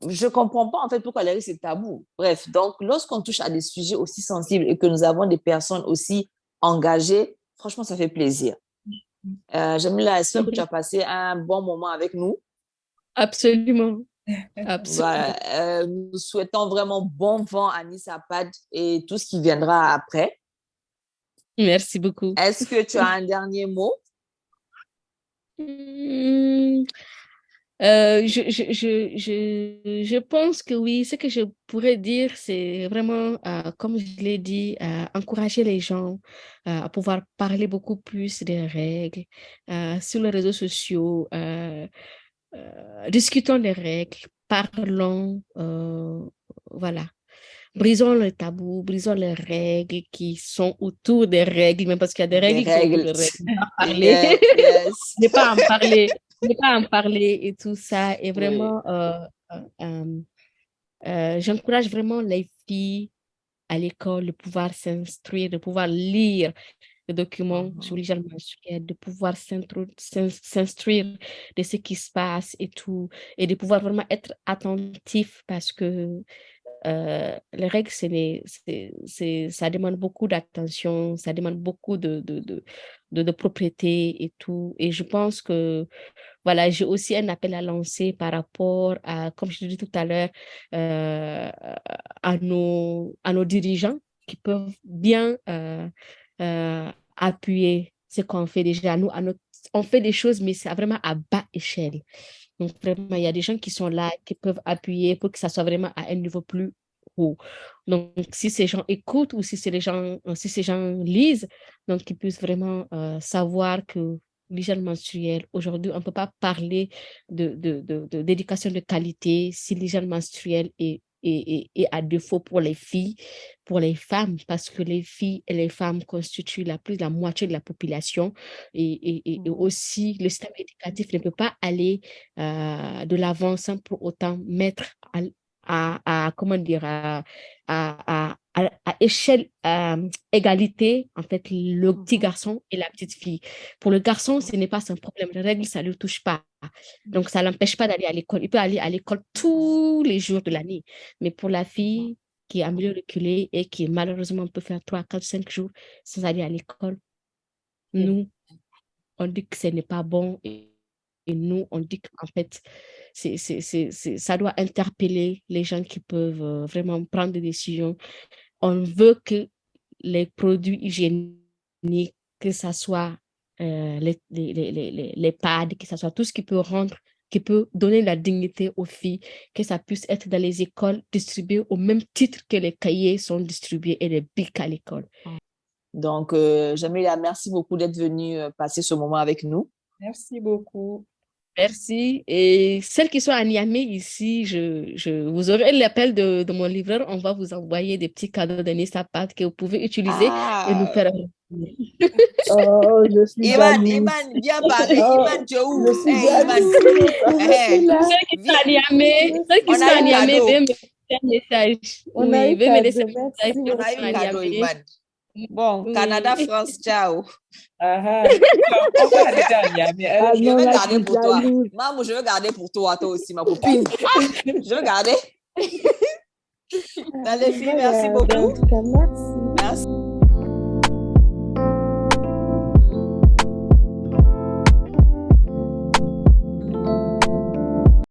je comprends pas en fait pourquoi les règles c'est tabou. Bref, donc lorsqu'on touche à des sujets aussi sensibles et que nous avons des personnes aussi engagées, franchement, ça fait plaisir. Jamila, j'espère que tu as passé un bon moment avec nous. Absolument. Absolument. Voilà, nous souhaitons vraiment bon vent à Nisapad et tout ce qui viendra après. Merci beaucoup. Est-ce que tu as un dernier mot? Je pense que oui, ce que je pourrais dire, c'est vraiment, comme je l'ai dit, encourager les gens à pouvoir parler beaucoup plus des règles sur les réseaux sociaux. Discutons des règles, parlons, voilà. Brisons le tabou, brisons les règles qui sont autour des règles, même parce qu'il y a des règles qui sont autour des règles. Ne pas en parler. Yes. Ne pas en parler. Ne pas en parler et tout ça. Et vraiment, j'encourage vraiment les filles à l'école de pouvoir s'instruire, de pouvoir lire les documents sur l'hygiène menstruelle, de pouvoir s'instruire de ce qui se passe et tout, et de pouvoir vraiment être attentif parce que les règles, ça demande beaucoup d'attention, ça demande beaucoup de propriété et tout. Et je pense que, voilà, j'ai aussi un appel à lancer par rapport à, comme je l'ai dit tout à l'heure, à nos dirigeants qui peuvent bien appuyer ce qu'on fait déjà. Nous, on fait des choses, mais c'est vraiment à bas échelle. Donc, vraiment, il y a des gens qui sont là, qui peuvent appuyer pour que ça soit vraiment à un niveau plus haut. Donc, si ces gens écoutent ou si ces gens lisent, donc ils puissent vraiment savoir que l'hygiène menstruelle, aujourd'hui, on ne peut pas parler d'éducation de qualité si l'hygiène menstruelle est à défaut pour les filles, pour les femmes, parce que les filles et les femmes constituent la moitié de la population et aussi le système éducatif ne peut pas aller de l'avant sans pour autant mettre comment dire, à échelle égalité, en fait, le petit garçon et la petite fille. Pour le garçon, ce n'est pas un problème. Les règles, ça ne le touche pas. Donc, ça ne l'empêche pas d'aller à l'école. Il peut aller à l'école tous les jours de l'année. Mais pour la fille qui est en milieu reculé et qui malheureusement peut faire 3, 4, 5 jours sans aller à l'école, nous, on dit que ce n'est pas bon et nous, on dit qu'en fait, ça doit interpeller les gens qui peuvent vraiment prendre des décisions. On veut que les produits hygiéniques, que ce soit les pads, que ce soit tout ce qui peut qui peut donner la dignité aux filles, que ça puisse être dans les écoles distribué au même titre que les cahiers sont distribués et les bics à l'école. Donc, Jamila, merci beaucoup d'être venue passer ce moment avec nous. Merci beaucoup. Merci. Et celles qui sont à Niamey ici, vous aurez l'appel de mon livreur. On va vous envoyer des petits cadeaux de Nisapad que vous pouvez utiliser et nous faire. Oh, je suis Iman, jalouse. viens parler. Iman, tu es où? Je suis Ceux qui sont à Niamey, veuillez me laisser un message. On a eu veuillez me laisser un cadeau, message. On a eu cadeau, Iman. Bon, Canada, France, ciao. On va arrêter à Niamey. Je veux garder pour toi. Maman, je veux garder pour toi, toi aussi, ma copine. Je veux garder. Allez, filles, merci beaucoup. Merci.